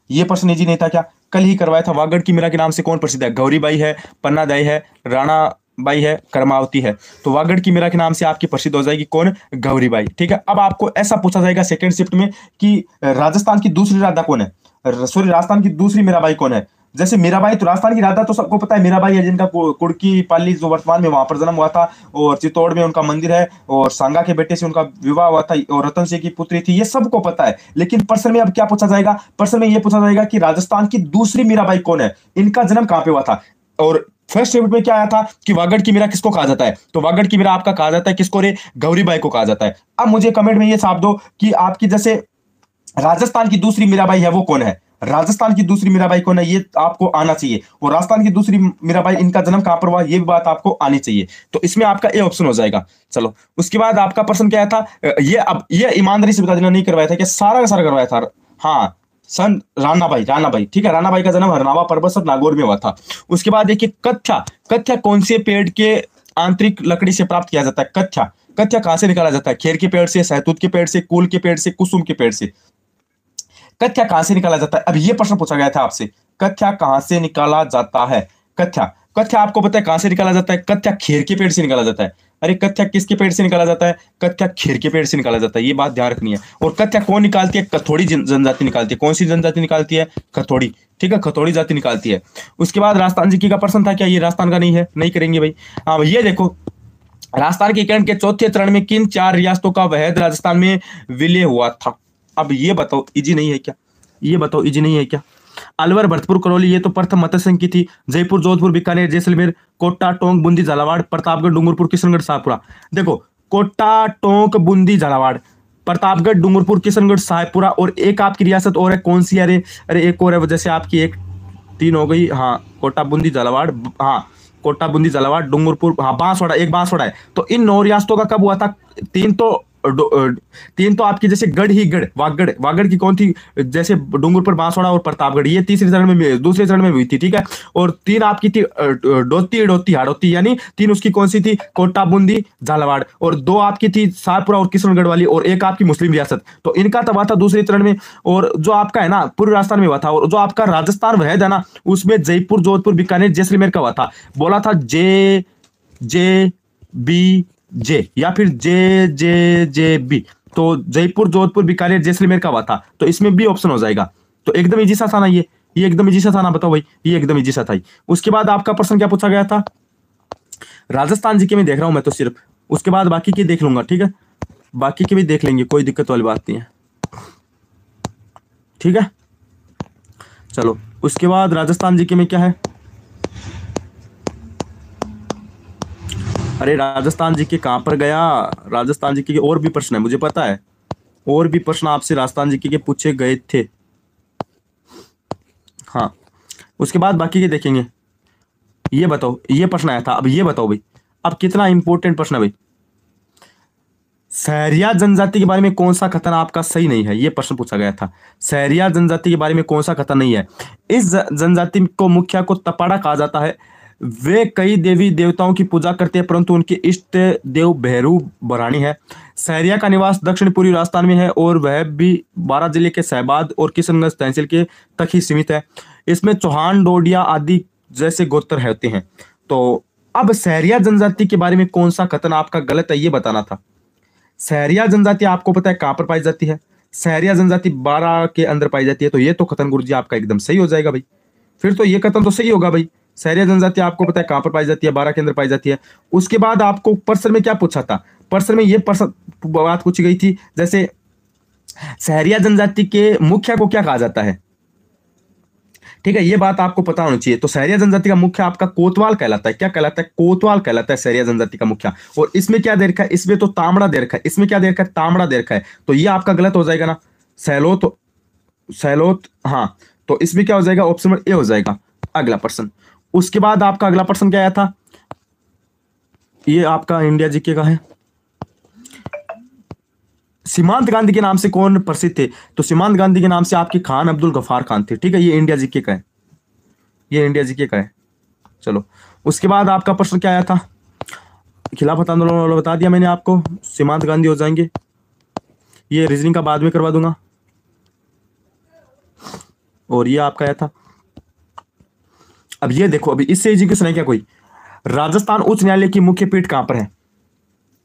ये प्रश्न इजी नहीं था क्या? कल ही करवाया था। वागड़ की मीरा के नाम से कौन प्रसिद्ध है? गौरीबाई है, पन्नादाई है, राणा बाई है, कर्मावती है। तो वागड़ की मीरा के नाम से आपकी प्रसिद्ध हो जाएगी कौन? गौरीबाई। ठीक है। अब आपको ऐसा पूछा जाएगा सेकंड शिफ्ट में कि राजस्थान की दूसरी राधा कौन है, सॉरी राजस्थान की दूसरी मीराबाई कौन है? जैसे मीराबाई तो राजस्थान की राधा तो सबको पता है, मीराबाई है जिनका कुड़की पाली जो वर्तमान में वहां पर जन्म हुआ था, और चित्तौड़ में उनका मंदिर है, और सांगा के बेटे से उनका विवाह हुआ था, और रतन सिंह की पुत्री थी। ये सबको पता है। लेकिन प्रश्न में अब क्या पूछा जाएगा? प्रश्न में यह पूछा जाएगा कि राजस्थान की दूसरी मीराबाई कौन है, इनका जन्म कहां पे हुआ था। और फर्स्ट शिफ्ट में क्या आया था कि वागड़ की मीरा किसको कहा जाता है? तो वागड़ की मीरा आपका कहा जाता है किसको रे? गौरीबाई को कहा जाता है। अब मुझे कमेंट में ये छाप दो कि आपकी जैसे राजस्थान की दूसरी मीराबाई है वो कौन है? राजस्थान की दूसरी मीराबाई कौन है ये आपको आना चाहिए। और राजस्थान की दूसरी मीराबाई इनका जन्म कहां पर हुआ ये भी बात आपको आनी चाहिए। तो इसमें आपका ए ऑप्शन हो जाएगा। चलो उसके बाद आपका प्रश्न क्या था? ये अब ये ईमानदारी से बता देना, नहीं करवाया था क्या? सारा का सारा करवाया था। हाँ, सन राणाबाई। ठीक है, राणाबाई का जन्म हरनावा पर्वत नागौर में हुआ था। उसके बाद देखिए कथ्या कौन से पेड़ के आंतरिक लकड़ी से प्राप्त किया जाता है? कथ्या कहां से निकाला जाता है? खेर के पेड़ से, सहतूत के पेड़ से, कुल के पेड़ से, कुसुम के पेड़ से। कथ्या कहां से निकाला जाता है? अब ये प्रश्न पूछा गया था आपसे, कथ्या कहां से निकाला जाता है? कथ्या आपको पता है कहां से निकाला जाता है? कथ्या खेर के पेड़ से निकाला जाता है। अरे कथ्या किसके पेड़ से निकाला जाता है? कथ्या खेर के पेड़ से निकाला जाता है। ये बात ध्यान रखनी है। और कथ्या कौन निकालती है? कथोड़ी जनजाति निकालती है। कौन सी जनजाति निकालती है? कथोड़ी। ठीक है, कथोड़ी जाति निकालती है। उसके बाद राजस्थान जी का प्रश्न था क्या? ये राजस्थान का नहीं है, नहीं करेंगे भाई। हाँ, ये देखो राजस्थान के एकीकरण के चौथे चरण में किन 4 रियासतों का वहद राजस्थान में विलय हुआ था? अब ये बताओ, इजी नहीं है क्या? ये बताओ, इजी नहीं है क्या? अलवर, भरतपुर, करौली ये तो प्रथम मत्स्य संघ की थी। जयपुर, जोधपुर, बीकानेर, जैसलमेर, कोटा, टोंक, बूंदी, झालावाड़, प्रतापगढ़, डूंगरपुर, किशनगढ़, शाहपुरा। देखो कोटा, टोंक, बूंदी, झालावाड़, प्रतापगढ़, डूंगरपुर, किशनगढ़, शाहपुरा, और एक आपकी रियासत और है, कौन सी? अरे एक और है, जैसे आपकी एक 3 हो गई। हाँ, कोटा, बूंदी, झालावाड़, हाँ कोटा, बूंदी, झालावाड़, डूंगरपुर, हाँ बांसवाड़ा, एक बांसवाड़ा है। तो इन 9 रियासतों का कब हुआ था? तीन तो आपकी जैसे गढ़ ही गढ़, वागड़ की कौन थी? जैसे डूंगरपुर, बांसवाड़ा और प्रतापगढ़, ये तीसरे चरण में, दूसरे चरण में हुई थी। ठीक है। और 3 आपकी थी डोती हाड़ौती, यानी 3 उसकी कौन सी थी? कोटा, बूंदी, झालावाड़। और 2 आपकी थी शाहपुरा और किशनगढ़ वाली, और एक आपकी मुस्लिम रियासत। तो इनका तब हुआ था दूसरे चरण में। और जो आपका है ना पूर्व राजस्थान में हुआ था, और जो आपका राजस्थान वहद है ना उसमें जयपुर, जोधपुर, बीकानेर, जैसलमेर का हुआ था। बोला था जे बी जे या फिर जे बी। तो जयपुर, जोधपुर, बीकानेर, जैसलमेर का हुआ था। तो इसमें बी ऑप्शन हो जाएगा। तो एकदम इजी सा था ना ये एकदम इजी सा था ना, बताओ भाई, ये एकदम इजी सा था। उसके बाद आपका प्रश्न क्या पूछा गया था? राजस्थान जी के में देख रहा हूं मैं तो सिर्फ, उसके बाद बाकी के देख लूंगा। ठीक है, बाकी के भी देख लेंगे, कोई दिक्कत वाली बात नहीं है। ठीक है, चलो उसके बाद राजस्थान जी के में क्या है? अरे राजस्थान जी के कहां पर गया? राजस्थान जी के और भी प्रश्न है, मुझे पता है और भी प्रश्न आपसे राजस्थान जी के पूछे गए थे। हाँ, उसके बाद बाकी के देखेंगे। ये बताओ, ये प्रश्न आया था। अब ये बताओ भाई, अब कितना इंपॉर्टेंट प्रश्न है भाई। सहरिया जनजाति के बारे में कौन सा कथन आपका सही नहीं है? ये प्रश्न पूछा गया था। सहरिया जनजाति के बारे में कौन सा कथन नहीं है? इस जनजाति को मुखिया को तपाड़ा कहा जाता है। वे कई देवी देवताओं की पूजा करते हैं, परंतु उनके इष्ट देव भैरू बरानी है। सहरिया का निवास दक्षिण पूर्वी राजस्थान में है, और वह भी 12 जिले के शहबाद और किशनगंज तहसील के तक ही सीमित है। इसमें चौहान, डोडिया आदि जैसे गोत्र होते हैं। तो अब सहरिया जनजाति के बारे में कौन सा कथन आपका गलत है, ये बताना था। सहरिया जनजाति आपको पता है कहां पर पाई जाती है? सहरिया जनजाति 12 के अंदर पाई जाती है। तो ये तो कथन गुरुजी आपका एकदम सही हो जाएगा भाई। फिर तो ये कथन तो सही होगा भाई। सहरिया जनजाति आपको पता है कहां पर पाई जाती है? 12 के अंदर पाई जाती है। उसके बाद आपको प्रश्न में क्या पूछा था? प्रश्न में ये बात पूछी गई थी, जैसे सहरिया जनजाति के मुखिया को क्या कहा जाता है? ठीक है, ये बात आपको पता होनी चाहिए। तो सहरिया जनजाति का मुखिया आपका कोतवाल कहलाता है। क्या कहलाता है? कोतवाल कहलाता है सहरिया जनजाति का मुखिया। और इसमें क्या दे रखा है? इसमें तो तांबड़ा दे रखा है। इसमें क्या दे रखा है? तांबड़ा दे रखा है। तो ये आपका गलत हो जाएगा ना। सैलोत, हाँ। तो इसमें क्या हो जाएगा? ऑप्शन नंबर ए हो जाएगा। अगला प्रश्न, उसके बाद आपका अगला प्रश्न क्या आया था? ये आपका इंडिया जीके का है। सीमांत गांधी के नाम से कौन प्रसिद्ध थे? तो सीमांत गांधी के नाम से आपके खान अब्दुल गफार खान थे। ठीक है, ये इंडिया जीके का है। ये इंडिया जीके का है। चलो उसके बाद आपका प्रश्न क्या आया था? खिलाफत आंदोलन वाला बता दिया मैंने आपको, सीमांत गांधी हो जाएंगे। ये रीजनिंग का बाद में करवा दूंगा। और ये आपका आया था। अब ये देखो, अभी इससे इजी क्वेश्चन है क्या कोई? राजस्थान उच्च न्यायालय की मुख्य पीठ कहां पर है?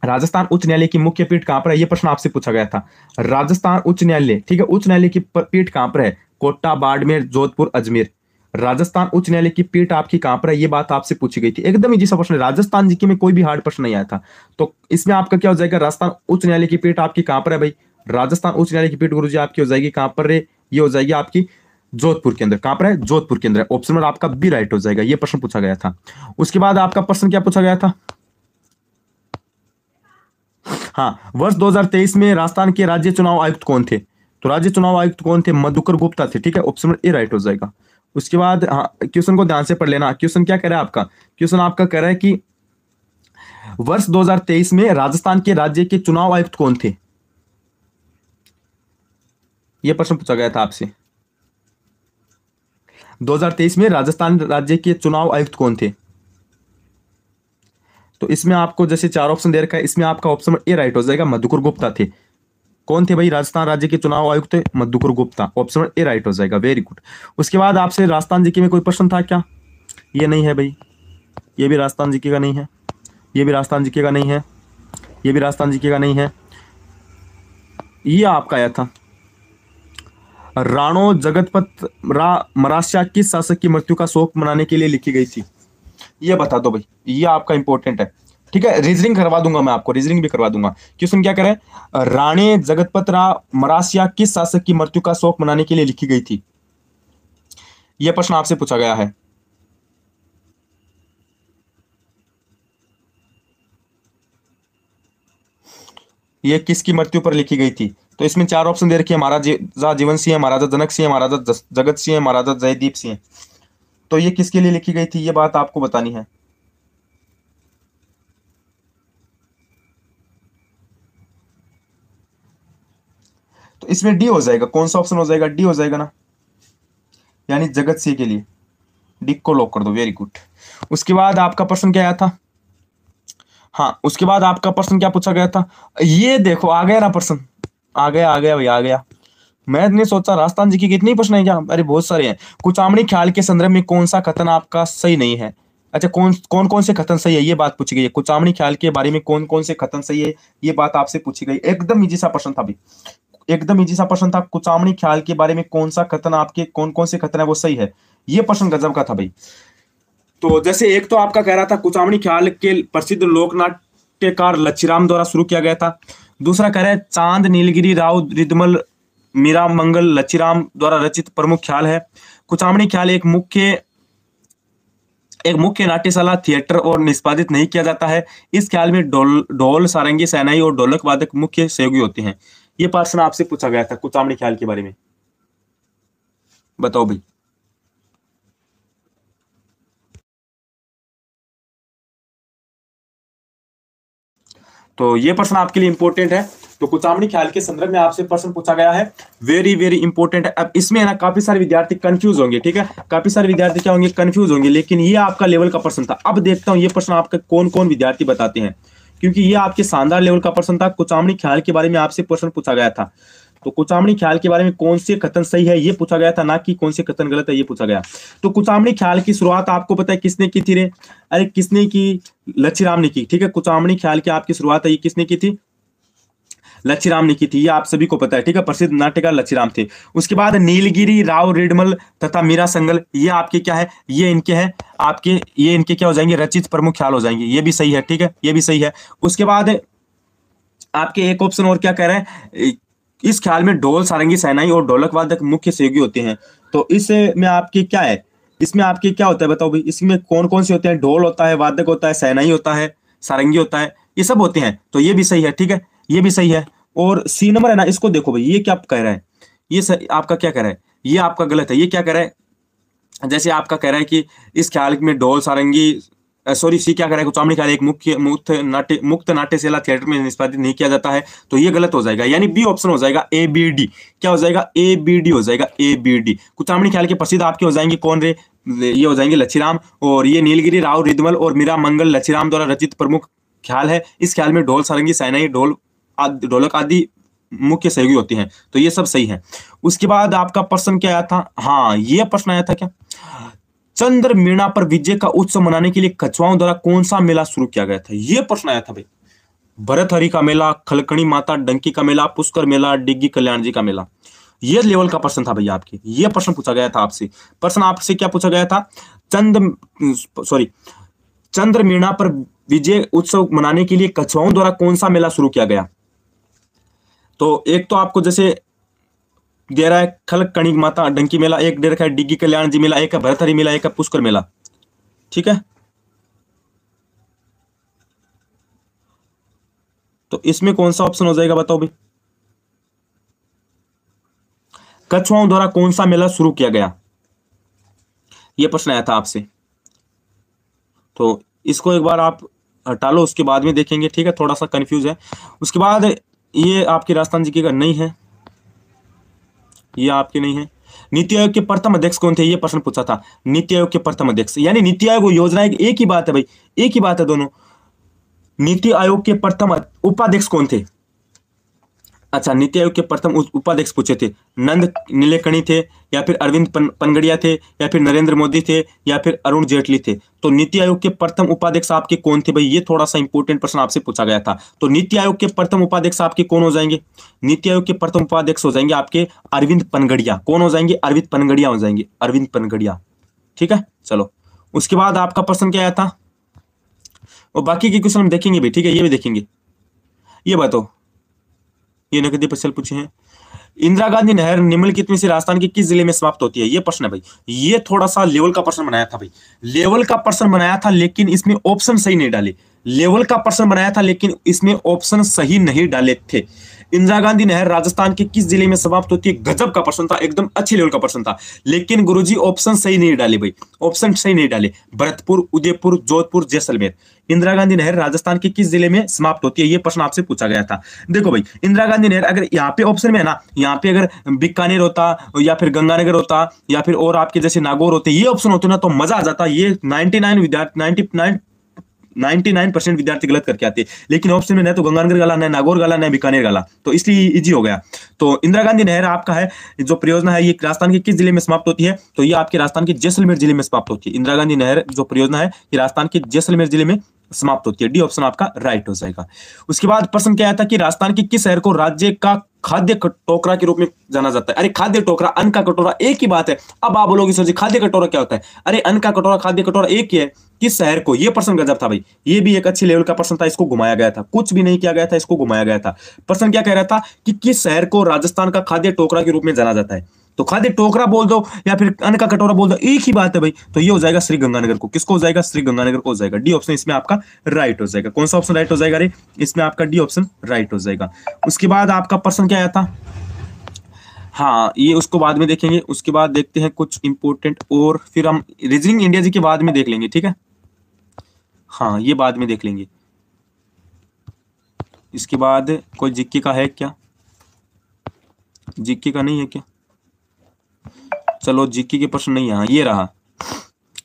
राजस्थान उच्च न्यायालय की मुख्य पीठ कहां पर है? ये प्रश्न आपसे पूछा गया था। राजस्थान उच्च न्यायालय, ठीक है, उच्च न्यायालय की पीठ कहां पर है? कोटा, बाड़मेर, जोधपुर, अजमेर। राजस्थान उच्च न्यायालय की पीठ आपकी कहां पर है? ये बात आपसे पूछी गई थी। एकदम इजी सा प्रश्न है, राजस्थान जीके में कोई भी हार्ड प्रश्न नहीं आया था। तो इसमें आपका क्या हो जाएगा? राजस्थान उच्च न्यायालय की पीठ आपकी कहां पर है भाई? राजस्थान उच्च न्यायालय की पीठ गुरुजी आपकी हो जाएगी कहां पर रे? ये हो जाएगी आपकी जोधपुर के अंदर। कहां पर है? जोधपुर के अंदर। ऑप्शन नंबर आपका बी राइट हो जाएगा। ये प्रश्न पूछा गया था। उसके बाद आपका प्रश्न क्या पूछा गया था? हाँ, वर्ष 2023 में राजस्थान के राज्य चुनाव आयुक्त कौन थे? तो राज्य चुनाव आयुक्त कौन थे? मधुकर गुप्ता थे। ठीक है, ऑप्शन नंबर ए राइट हो जाएगा। उसके बाद हाँ, क्वेश्चन को ध्यान से पढ़ लेना। क्वेश्चन क्या कह रहा है आपका? क्वेश्चन आपका कह रहा है कि वर्ष 2023 में राजस्थान के राज्य के चुनाव आयुक्त कौन थे? यह प्रश्न पूछा गया था आपसे। 2023 में राजस्थान राज्य के चुनाव आयुक्त कौन थे? तो इसमें आपको जैसे चार ऑप्शन दे रखा है, इसमें आपका ऑप्शन ए राइट हो जाएगा, मधुकर गुप्ता थे। कौन थे भाई राजस्थान राज्य के चुनाव आयुक्त? Madhukar Gupta. Option A right हो जाएगा। Very good. उसके बाद आपसे राजस्थान जीके में कोई प्रश्न था क्या? ये नहीं है भाई, ये भी राजस्थान जीके का नहीं है, ये भी राजस्थान जीके का नहीं है, ये भी राजस्थान जीके का नहीं है। ये आपका आया था, राणो जगतपत मरास्या किस शासक की मृत्यु का शोक मनाने के लिए लिखी गई थी? ये बता दो भाई, ये आपका इंपॉर्टेंट है। ठीक है, रीजनिंग करवा दूंगा मैं आपको, रीजनिंग भी करवा दूंगा। क्वेश्चन क्या करें? राणे जगतपत मरास्या किस शासक की मृत्यु का शोक मनाने के लिए लिखी गई थी? यह प्रश्न आपसे पूछा गया है। ये किसकी मृत्यु पर लिखी गई थी? तो इसमें चार ऑप्शन दे रखे हैं, महाराजा जीवन सिंह, महाराजा जनक सिंह, महाराजा जगत सिंह, महाराजा जयदीप सिंह। तो ये किसके लिए लिखी गई थी, ये बात आपको बतानी है। तो इसमें डी हो जाएगा। कौन सा ऑप्शन हो जाएगा? डी हो जाएगा ना, यानी जगत सिंह के लिए। डी को लॉक कर दो। Very good. उसके बाद आपका प्रश्न क्या आया था? हाँ, उसके बाद आपका प्रश्न क्या पूछा गया था? ये देखो, आ गया ना प्रश्न, आ गया भाई, आ गया। मैं नहीं सोचा राजस्थान जी की कितनी प्रश्न है क्या? अरे बहुत सारे हैं। कुचामणी ख्याल के संदर्भ में कौन सा कथन आपका सही नहीं है? अच्छा, कौन कौन से कथन सही है, ये बात पूछी गई है। कुचामणी ख्याल के बारे में कौन कौन से कथन सही है, ये बात आपसे पूछी गई। एकदम इजी सा प्रश्न था भाई, एकदम इजी सा प्रश्न था। कुचामणी ख्याल के बारे में कौन सा कथन आपके, कौन कौन से कथन है वो सही है, ये प्रश्न गजब का था भाई। तो जैसे एक तो आपका कह रहा था कुचामणी ख्याल के प्रसिद्ध लोक नाट्यकार लच्छीराम द्वारा शुरू किया गया था। दूसरा कह रहा है चांद नीलगिरी राव रिदमल मीरा मंगल लच्छीराम द्वारा रचित प्रमुख ख्याल है। कुचामणी ख्याल एक मुख्य नाट्यशाला थिएटर और निष्पादित नहीं किया जाता है। इस ख्याल में ढोल सारंगी शहनाई और ढोलक वादक मुख्य सहयोगी होते हैं। ये प्रश्न आपसे पूछा गया था कुचामणी ख्याल के बारे में, बताओ भाई। तो ये प्रश्न आपके लिए इंपॉर्टेंट है। तो कुचामणी ख्याल के संदर्भ में आपसे प्रश्न पूछा गया है, वेरी वेरी इंपॉर्टेंट है। अब इसमें ना काफी सारे विद्यार्थी कंफ्यूज होंगे, ठीक है, काफी सारे विद्यार्थी क्या होंगे, कंफ्यूज होंगे, लेकिन ये आपका लेवल का प्रश्न था। अब देखता हूं ये प्रश्न आपका कौन कौन विद्यार्थी बताते हैं, क्योंकि ये आपके शानदार लेवल का प्रश्न था। कुचामणी ख्याल के बारे में आपसे प्रश्न पूछा गया था। तो कुचामणी ख्याल के बारे में कौन से कथन सही है ये पूछा गया था, ना कि कौन से कथन गलत है ये पूछा गया। तो कुचामणी ख्याल की शुरुआत आपको पता है किसने की थी रे? अरे किसने की? लच्छीराम ने की। ठीक है, कुचामणी ख्याल की आपकी शुरुआत है ये किसने की थी? लच्छीराम ने की थी, ये आप सभी को पता है। ठीक है, प्रसिद्ध नाट्यकार लच्छीराम थे। उसके बाद नीलगिरी राव रिडमल तथा मीरा संगल, ये आपके क्या है, ये इनके हैं आपके, ये इनके क्या हो जाएंगे, रचित प्रमुख ख्याल हो जाएंगे। ये भी सही है, ठीक है, ये भी सही है। उसके बाद आपके एक ऑप्शन और क्या कह रहे हैं, इस ख्याल में ढोल सारंगी शहनाई और ढोलक वादक मुख्य सहयोगी होते हैं। तो इसमें आपके क्या है, इसमें आपके क्या होता है बताओ भाई, इसमें कौन कौन से होते हैं? ढोल होता है, वादक होता है, शहनाई होता है, सारंगी होता है, ये सब होते हैं। तो ये भी सही है, ठीक है, ये भी सही है। और सी नंबर है ना, इसको देखो भाई, ये क्या कह रहा है, ये आपका क्या कह रहा है, ये आपका गलत है। ये क्या कह रहा है, जैसे आपका कह रहा है कि इस ख्याल में ढोल सारंगी, सॉरी सी क्या कह रहा है, कुचामणी ख्याल एक मुक्त नाट्यशाला थिएटर में निष्पादित नहीं किया जाता है। तो ये गलत हो जाएगा, यानी बी ऑप्शन हो जाएगा, ए बी डी। क्या हो जाएगा? ए बी डी हो जाएगा, ए बी डी। कुचामणी ख्याल के प्रसिद्ध आपके हो जाएंगे कौन रे, ये हो जाएंगे लच्छीराम, और ये नीलगिरी राव रिदमल और मीरा मंगल लच्छीराम द्वारा रचित प्रमुख ख्याल है। इस ख्याल में ढोल, सारंगी, शहनाई, ढोलक आदि मुख्य सहयोगी होते हैं। तो ये सब सही है। उसके बाद आपका प्रश्न क्या आया था, हाँ ये प्रश्न आया था क्या, चंद्र मीणा पर विजय का उत्सव मनाने के लिए कछुआओं द्वारा कौन सा मेला शुरू किया गया था, ये प्रश्न आया था भाई। भरतहरि का मेला, खलकणी माता डंकी का मेला, पुष्कर मेला, डिग्गी कल्याण जी का मेला। ये लेवल का प्रश्न था भैया आपके, ये प्रश्न पूछा गया था आपसे। प्रश्न आपसे क्या पूछा गया था, चंद्र मीणा पर विजय उत्सव मनाने के लिए कछुआओं द्वारा कौन सा मेला शुरू किया गया। तो एक तो आपको जैसे दे रहा है खलकणी माता डंकी मेला, एक दे रखा है डिग्गी कल्याण जी मेला, एक है भरतहरि मेला, एक है पुष्कर मेला। ठीक है, तो इसमें कौन सा ऑप्शन हो जाएगा बताओ भाई। कछुआओं द्वारा कौन सा मेला शुरू किया गया, यह प्रश्न आया था आपसे। तो इसको एक बार आप हटा लो, उसके बाद में देखेंगे। ठीक है, थोड़ा सा कंफ्यूज है। उसके बाद ये आपकी राजस्थान जी का नहीं है, ये आपके नहीं है। नीति आयोग के प्रथम अध्यक्ष कौन थे, ये प्रश्न पूछा था। नीति आयोग के प्रथम अध्यक्ष, यानी नीति आयोग योजना एक ही बात है भाई, एक ही बात है दोनों। नीति आयोग के प्रथम उपाध्यक्ष कौन थे। अच्छा, नीति आयोग के प्रथम उपाध्यक्ष पूछे थे, नंद नीलेकणी थे, या फिर अरविंद पनगड़िया थे, या फिर नरेंद्र मोदी थे, या फिर अरुण जेटली थे। तो नीति आयोग के प्रथम उपाध्यक्ष आपके कौन थे भाई, ये थोड़ा सा इंपॉर्टेंट प्रश्न आपसे पूछा गया था। तो नीति आयोग के प्रथम उपाध्यक्ष आपके कौन हो जाएंगे, नीति आयोग के प्रथम उपाध्यक्ष हो जाएंगे आपके अरविंद पनगड़िया। कौन हो जाएंगे, अरविंद पनगड़िया हो जाएंगे, अरविंद पनगड़िया। ठीक है, चलो उसके बाद आपका प्रश्न क्या आया था, और बाकी के क्वेश्चन हम देखेंगे भी। ठीक है, ये भी देखेंगे। ये बताओ, ये नकदी फसल पूछे हैं, इंदिरा गांधी नहर निम्नलिखित में से राजस्थान के किस जिले में समाप्त होती है, ये प्रश्न है भाई। ये थोड़ा सा लेवल का प्रश्न बनाया था भाई, लेवल का प्रश्न बनाया था, लेकिन इसमें ऑप्शन सही नहीं डाले। लेवल का प्रश्न बनाया था, लेकिन इसमें ऑप्शन सही नहीं डाले थे। इंदिरा गांधी नहर राजस्थान के किस जिले में समाप्त होती है, गजब का प्रश्न था, एकदम अच्छे लेवल का प्रश्न था, लेकिन गुरुजी ऑप्शन सही नहीं डाले भाई, ऑप्शन सही नहीं डाले। भरतपुर, उदयपुर, जोधपुर, जैसलमेर। इंदिरा गांधी नहर राजस्थान के किस जिले में समाप्त होती है, यह प्रश्न आपसे पूछा गया था। देखो भाई, इंदिरा गांधी नहर अगर यहाँ पे ऑप्शन में है ना, यहाँ पे अगर बीकानेर होता, या फिर गंगानगर होता, या फिर और आपके जैसे नागौर होते, ये ऑप्शन होते ना, तो मजा आ जाता। ये 99% विद्यार्थी गलत करके आते, लेकिन ऑप्शन में न तो गंगानगर गाला, न नागौर गाला, न बीकानेर गाला, तो इसलिए इजी हो गया। तो इंदिरा गांधी नहर आपका है जो परियोजना है, ये राजस्थान के किस जिले में समाप्त होती है, तो ये आपके राजस्थान के जैसलमेर जिले में समाप्त होती है। इंदिरा गांधी नहर जो परियोजना है, ये राजस्थान के जैसलमेर जिले में समाप्त होती है। डी ऑप्शन आपका राइट हो जाएगा। उसके बाद प्रश्न क्या आया था कि राजस्थान के किस शहर को राज्य का खाद्य टोकरा के रूप में जाना जाता है। अरे खाद्य टोकरा, अन्न का कटोरा, एक ही बात है। अब आप बोलोगे सर जी खाद्य कटोरा क्या होता है, अरे अन्न का कटोरा, खाद्य कटोरा एक ही है। किस शहर को, ये प्रश्न गजब था भाई, ये भी एक अच्छी लेवल का प्रश्न था, इसको घुमाया गया था, कुछ भी नहीं किया गया था, इसको घुमाया गया था। प्रश्न क्या कह रहा था कि किस शहर को राजस्थान का खाद्य टोकरा के रूप में जाना जाता है, तो खाद्य टोकरा बोल दो या फिर अन्न का कटोरा बोल दो, एक ही बात है भाई। तो ये हो जाएगा श्री गंगानगर को, किसको हो जाएगा, श्री गंगानगर को हो जाएगा। डी ऑप्शन इसमें आपका राइट हो जाएगा। कौन सा ऑप्शन राइट हो जाएगा, रे इसमें आपका डी ऑप्शन राइट हो जाएगा। उसके बाद आपका प्रश्न क्या आया था, हाँ ये उसको बाद में देखेंगे। उसके बाद देखते हैं कुछ इंपोर्टेंट, और फिर हम रीजनिंग इंडिया जी के बाद में देख लेंगे। ठीक है, हाँ ये बाद में देख लेंगे। इसके बाद कोई जीके का है क्या, जीके का नहीं है क्या, चलो जीके के प्रश्न नहीं है। हाँ ये रहा,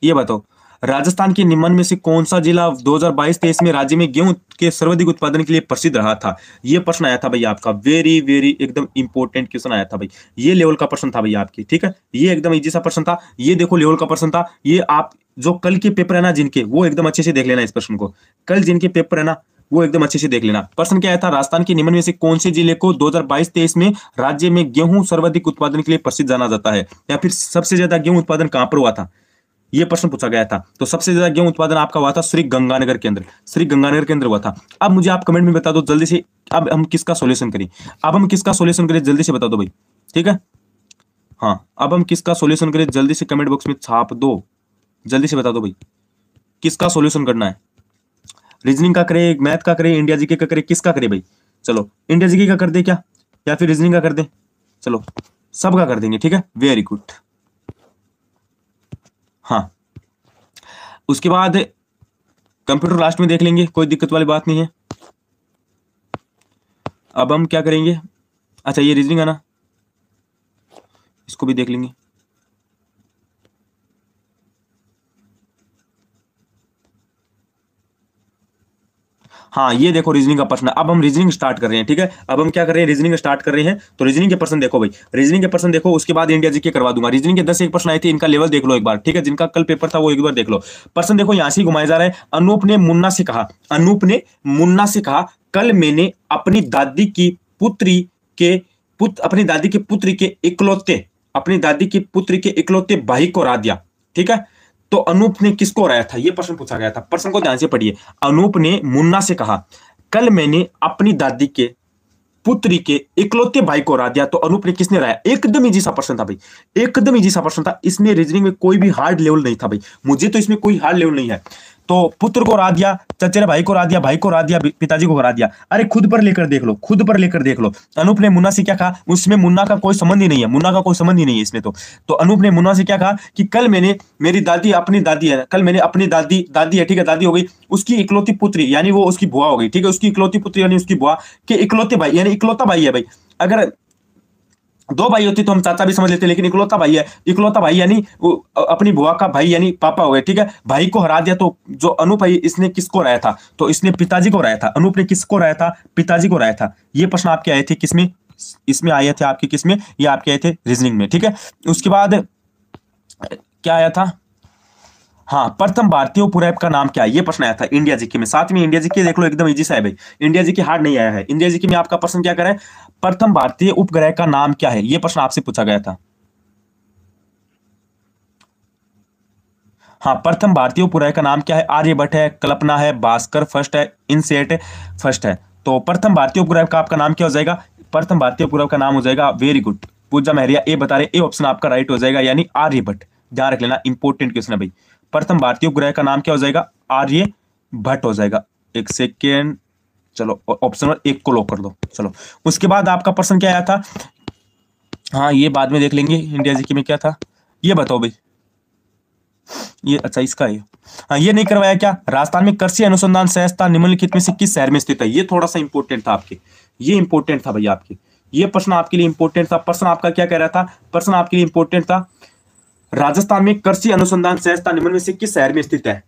ये बताओ राजस्थान के निम्न में से कौन सा जिला 2022-23 में राज्य में गेहूं के सर्वाधिक उत्पादन के लिए प्रसिद्ध रहा था, ये प्रश्न आया था भाई आपका। वेरी वेरी एकदम इंपॉर्टेंट क्वेश्चन आया था भाई, ये लेवल का प्रश्न था भाई आपकी। ठीक है, ये एकदम इजी सा प्रश्न था, ये देखो लेवल का प्रश्न था। ये आप जो कल के पेपर है ना जिनके, वो एकदम अच्छे से देख लेना इस प्रश्न को, कल जिनके पेपर है ना वो एकदम अच्छे से देख लेना। प्रश्न क्या आया था, राजस्थान के निम्न में से कौन से जिले को 2022-23 में राज्य में गेहूं सर्वाधिक उत्पादन के लिए प्रसिद्ध जाना जाता है, या फिर सबसे ज्यादा गेहूं उत्पादन कहां पर हुआ था, ये प्रश्न पूछा गया था। तो सबसे ज्यादा गेहूं उत्पादन आपका हुआ था श्री गंगानगर के अंदर, श्री गंगानगर के अंदर हुआ था। अब मुझे आप कमेंट में बता दो जल्दी से, अब हम किसका सॉल्यूशन करें, अब हम किसका सॉल्यूशन करें जल्दी से बता दो भाई। ठीक है, हाँ अब हम किसका सॉल्यूशन करें, जल्दी से कमेंट बॉक्स में छाप दो, जल्दी से बता दो भाई किसका सॉल्यूशन करना है। रीजनिंग का करे, मैथ का करे, इंडिया जीके का करे, किसका करे भाई। चलो इंडिया जीके का कर दे क्या, या फिर रीजनिंग का कर दे, चलो सबका कर देंगे। ठीक है, वेरी गुड। हाँ उसके बाद कंप्यूटर लास्ट में देख लेंगे, कोई दिक्कत वाली बात नहीं है। अब हम क्या करेंगे, अच्छा ये रीजनिंग है ना, इसको भी देख लेंगे। हाँ ये देखो रीजनिंग का प्रश्न। अब हम रीजनिंग स्टार्ट कर रहे हैं, ठीक है। अब हम क्या कर रहे हैं, रीजनिंग स्टार्ट कर रहे हैं। तो रीजनिंग के प्रश्न देखो भाई, रीजनिंग के प्रश्न देखो, उसके बाद इंडिया जीके करवा दूंगा। रीजनिंग के 10 एक प्रश्न आए थे, इनका लेवल देख लो एक बार, ठीक है। जिनका कल पेपर था वो एक बार देख लो। प्रश्न देखो यहाँ से घुमाया जा रहा है। अनूप ने मुन्ना से कहा, अनूप ने मुन्ना से कहा, कल मैंने अपनी दादी की पुत्री के अपनी दादी की पुत्री के इकलौते, अपनी दादी की पुत्री के इकलौते भाई को हरा दिया, ठीक है। तो अनूप ने किसको हराया था, यह प्रश्न पूछा गया था। प्रश्न को ध्यान से पढ़िए। अनूप ने मुन्ना से कहा, कल मैंने अपनी दादी के पुत्री के इकलौते भाई को हरा दिया। तो अनूप ने किसने हराया? एकदम इजी सा प्रश्न था भाई, एकदम इजी सा प्रश्न था। इसमें रीजनिंग में कोई भी हार्ड लेवल नहीं था भाई, मुझे तो इसमें कोई हार्ड लेवल नहीं है। तो पुत्र को हरा दिया, चचेरे भाई को हरा दिया, भाई को हरा दिया, पिताजी को हरा दिया। अरे खुद पर लेकर देख लो, खुद पर लेकर देख लो। अनूप ने मुन्ना से क्या कहा, उसमें मुन्ना का कोई संबंध ही नहीं है, मुन्ना का कोई संबंध ही नहीं है इसमें। तो अनूप ने मुन्ना से क्या कहा कि कल मैंने, मेरी दादी, अपनी दादी है, कल मैंने अपनी दादी, दादी है, ठीक है, दादी हो गई, उसकी इकलौती पुत्री यानी वो उसकी बुआ हो गई, ठीक है, उसकी इकलौती पुत्री यानी उसकी बुआ के इकलौते भाई यानी इकलौता भाई है भाई। अगर दो भाई होते तो हम चाचा भी समझ लेते, लेकिन इकलौता भाई है, इकलौता भाई यानी अपनी बुआ का भाई यानी पापा हो गए, ठीक है। भाई को हरा दिया। तो जो अनूप भाई, इसने किसको हराया था? तो इसने पिताजी को हराया था। अनूप ने किसको हराया था? पिताजी को हराया था। ये प्रश्न आपके आए थे किसमें? इसमें आए थे आपके, किसमें? ये आपके आए थे रीजनिंग में, ठीक है। उसके बाद क्या आया था? हाँ, प्रथम भारतीय उपग्रह का नाम क्या है? ये प्रश्न आया था इंडिया जीके में। साथ में इंडिया जीके देख लो, एकदम इजी सा है भाई, इंडिया जीके हार्ड नहीं आया है। इंडिया जीके में आपका प्रश्न क्या करे, प्रथम भारतीय उपग्रह का नाम क्या है? ये प्रश्न आपसे पूछा गया था। हाँ, प्रथम भारतीय उपग्रह का नाम क्या है? आर्यभट्ट है, कल्पना है, भास्कर फर्स्ट है, इनसेट फर्स्ट है। तो प्रथम भारतीय उपग्रह का आपका नाम क्या हो जाएगा? प्रथम भारतीय उपग्रह का नाम हो जाएगा, वेरी गुड, पूजा महरिया ए बता रहे, ए ऑप्शन आपका राइट हो जाएगा, यानी आर्यभट्ट। ध्यान रख लेना, इंपॉर्टेंट क्वेश्चन है भाई। प्रथम भारतीय उपग्रह का नाम क्या हो जाएगा? आर्यभट्ट हो जाएगा। एक सेकेंड, चलो ऑप्शन नंबर एक को लॉक कर दो। चलो उसके बाद आपका प्रश्न क्या आया था? हाँ ये बाद में देख लेंगे, इंडिया जीके में क्या था ये बताओ भाई। ये अच्छा इसका है। हाँ ये नहीं करवाया क्या? राजस्थान में कृषि अनुसंधान संस्था निम्नलिखित में से किस शहर में स्थित है? ये थोड़ा सा इंपॉर्टेंट था आपके, ये इंपॉर्टेंट था भैया आपके, ये प्रश्न आपके लिए इंपॉर्टेंट था। प्रश्न आपका क्या कह रहा था? प्रश्न आपके लिए इंपॉर्टेंट था, राजस्थान में कृषि अनुसंधान संस्था निम्न में से किस शहर में स्थित है?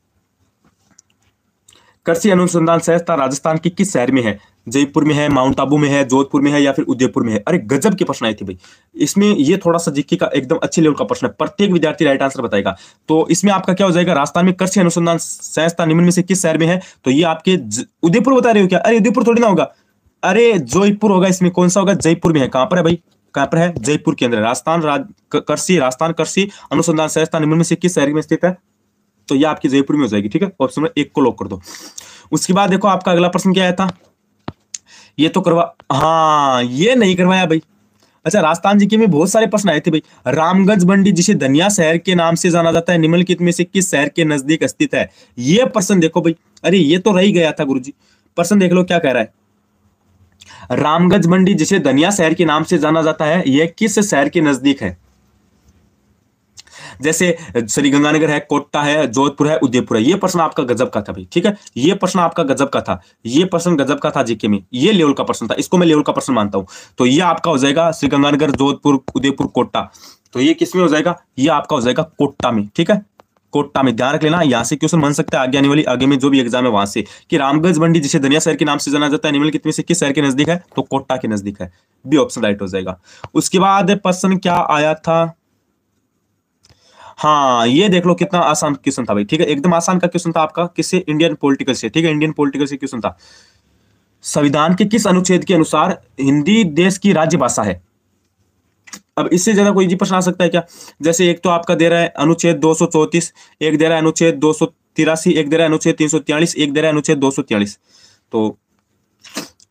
कृषि अनुसंधान संस्था राजस्थान के किस शहर में है? जयपुर में है, माउंट आबू में है, जोधपुर में है, या फिर उदयपुर में है? अरे गजब के प्रश्न आए थे भाई इसमें। ये थोड़ा सा जीके का एकदम अच्छे लेवल का प्रश्न है, प्रत्येक विद्यार्थी राइट आंसर बताएगा। तो इसमें आपका क्या हो जाएगा? राजस्थान में कृषि अनुसंधान संस्था निम्न में से किस शहर में है? तो ये आपके उदयपुर बता रहे हो क्या? अरे उदयपुर थोड़ी ना होगा, अरे जोधपुर होगा। इसमें कौन सा होगा? जयपुर में है। कहां पर है भाई? कहां पर है? जयपुर के अंदर। राजस्थान कृषि अनुसंधान संस्था निम्न में से किस शहर में स्थित है? तो ये आपकी जयपुर में हो जाएगी, ठीक है। ऑप्शन नंबर एक को लॉक कर दो। उसके बाद देखो आपका अगला प्रश्न क्या आया था, ये तो हाँ ये नहीं करवाया भाई। अच्छा, राजस्थान जीके में बहुत सारे प्रश्न आए थे भाई। रामगंज मंडी जिसे धनिया शहर के नाम से जाना जाता है, निम्नलिखित में से किस शहर के नजदीक स्थित है? ये प्रश्न देखो भाई, अरे ये तो रह ही गया था गुरुजी। प्रश्न देख लो क्या कह रहा है, रामगंज मंडी जिसे धनिया शहर के नाम से जाना जाता है, यह किस शहर के नजदीक है? जैसे श्रीगंगानगर है, कोटा है, जोधपुर है, उदयपुर है। ये प्रश्न आपका गजब का था भाई, ठीक है, ये प्रश्न आपका गजब का था, ये प्रश्न गजब का था जीके में, ये लेवल का प्रश्न था, इसको मैं लेवल का प्रश्न मानता हूं। तो ये आपका हो जाएगा श्रीगंगानगर, जोधपुर, उदयपुर, कोटा। तो ये किसमें हो जाएगा? ये आपका हो जाएगा कोटा में, ठीक है, कोटा में। ध्यान रख लेना, यहां से क्वेश्चन बन सकता है आगे आने वाली, आगे में जो भी एग्जाम है वहां से, कि रामगंज मंडी जिसे धनिया शहर के नाम से जाना जाता है, निम्नलिखित में से किस शहर के नजदीक है? तो कोटा के नजदीक है, बी ऑप्शन राइट हो जाएगा। उसके बाद प्रश्न क्या आया था, हाँ ये देख लो कितना आसान क्वेश्चन था भाई, ठीक है, एकदम आसान का क्वेश्चन था आपका। किससे? इंडियन पॉलिटिकल से, ठीक है, इंडियन पॉलिटिकल से क्वेश्चन था। संविधान के किस अनुच्छेद के अनुसार हिंदी देश की राज्य भाषा है? अब इससे ज्यादा कोई जी प्रश्न आ सकता है क्या? जैसे एक तो आपका दे रहा है अनुच्छेद 234, एक दे रहा है अनुच्छेद 283, एक दे रहा है अनुच्छेद 343, एक दे रहा है अनुच्छेद 243। तो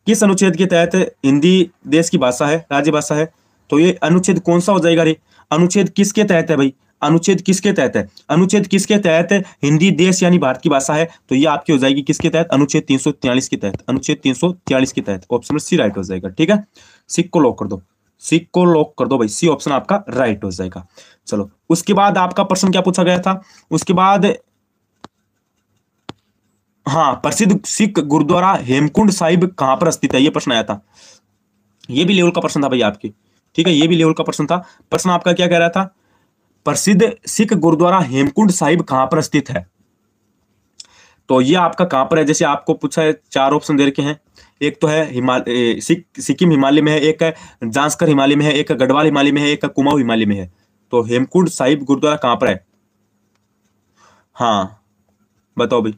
किस अनुच्छेद के तहत हिंदी देश की भाषा है, राज्य भाषा है? तो ये अनुच्छेद कौन सा हो जाएगा रे? अनुच्छेद किसके तहत है भाई? अनुच्छेद किसके तहत है? अनुच्छेद किसके तहत हिंदी देश यानी भारत की भाषा है? तो ये आपकी हो जाएगी किसके तहत? अनुच्छेद 343 के तहत, अनुच्छेद 343 के तहत। ऑप्शन सी राइट हो जाएगा, ठीक है, सी को लॉक कर दो, सी को लॉक कर दो भाई, सी ऑप्शन आपका राइट हो जाएगा। चलो उसके बाद आपका प्रश्न क्या पूछा गया था? उसके बाद हाँ, प्रसिद्ध सिख गुरुद्वारा हेमकुंड साहिब कहां पर स्थित है? ये प्रश्न आया था, ये भी लेवल का प्रश्न था भाई आपके, ठीक है, ये भी लेवल का प्रश्न था। प्रश्न आपका क्या कह रहा था? प्रसिद्ध सिख गुरुद्वारा हेमकुंड साहिब कहां पर स्थित है? तो ये आपका कहाँ पर है, जैसे आपको पूछा है, 4 ऑप्शन दे रखे हैं। एक तो है हिमालय, सिक्किम हिमालय में है, एक है जांस्कर हिमालय में है, एक है गढ़वाल हिमालय में है, एक है कुमाऊं हिमालय में है। तो हेमकुंड साहिब गुरुद्वारा कहाँ पर है? हाँ बताओ भाई,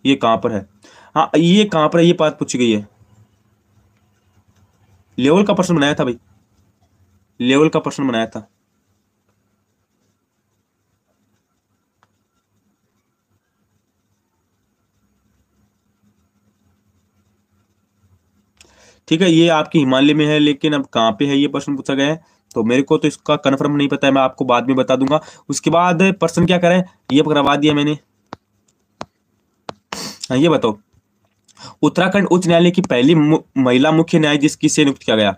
ये कहाँ पर है? हाँ ये कहाँ पर है, ये बात पूछी गई है। लेवल का प्रश्न बनाया था भाई, लेवल का प्रश्न बनाया था। ठीक है, ये आपकी हिमालय में है, लेकिन अब कहाँ पे है ये प्रश्न पूछा गया है, तो मेरे को तो इसका कन्फर्म नहीं पता है, मैं आपको बाद में बता दूंगा। उसके बाद प्रश्न क्या करें, ये करवा दिया मैंने। हाँ ये बताओ, उत्तराखंड उच्च न्यायालय की पहली महिला मुख्य न्यायाधीश किसे नियुक्त किया गया?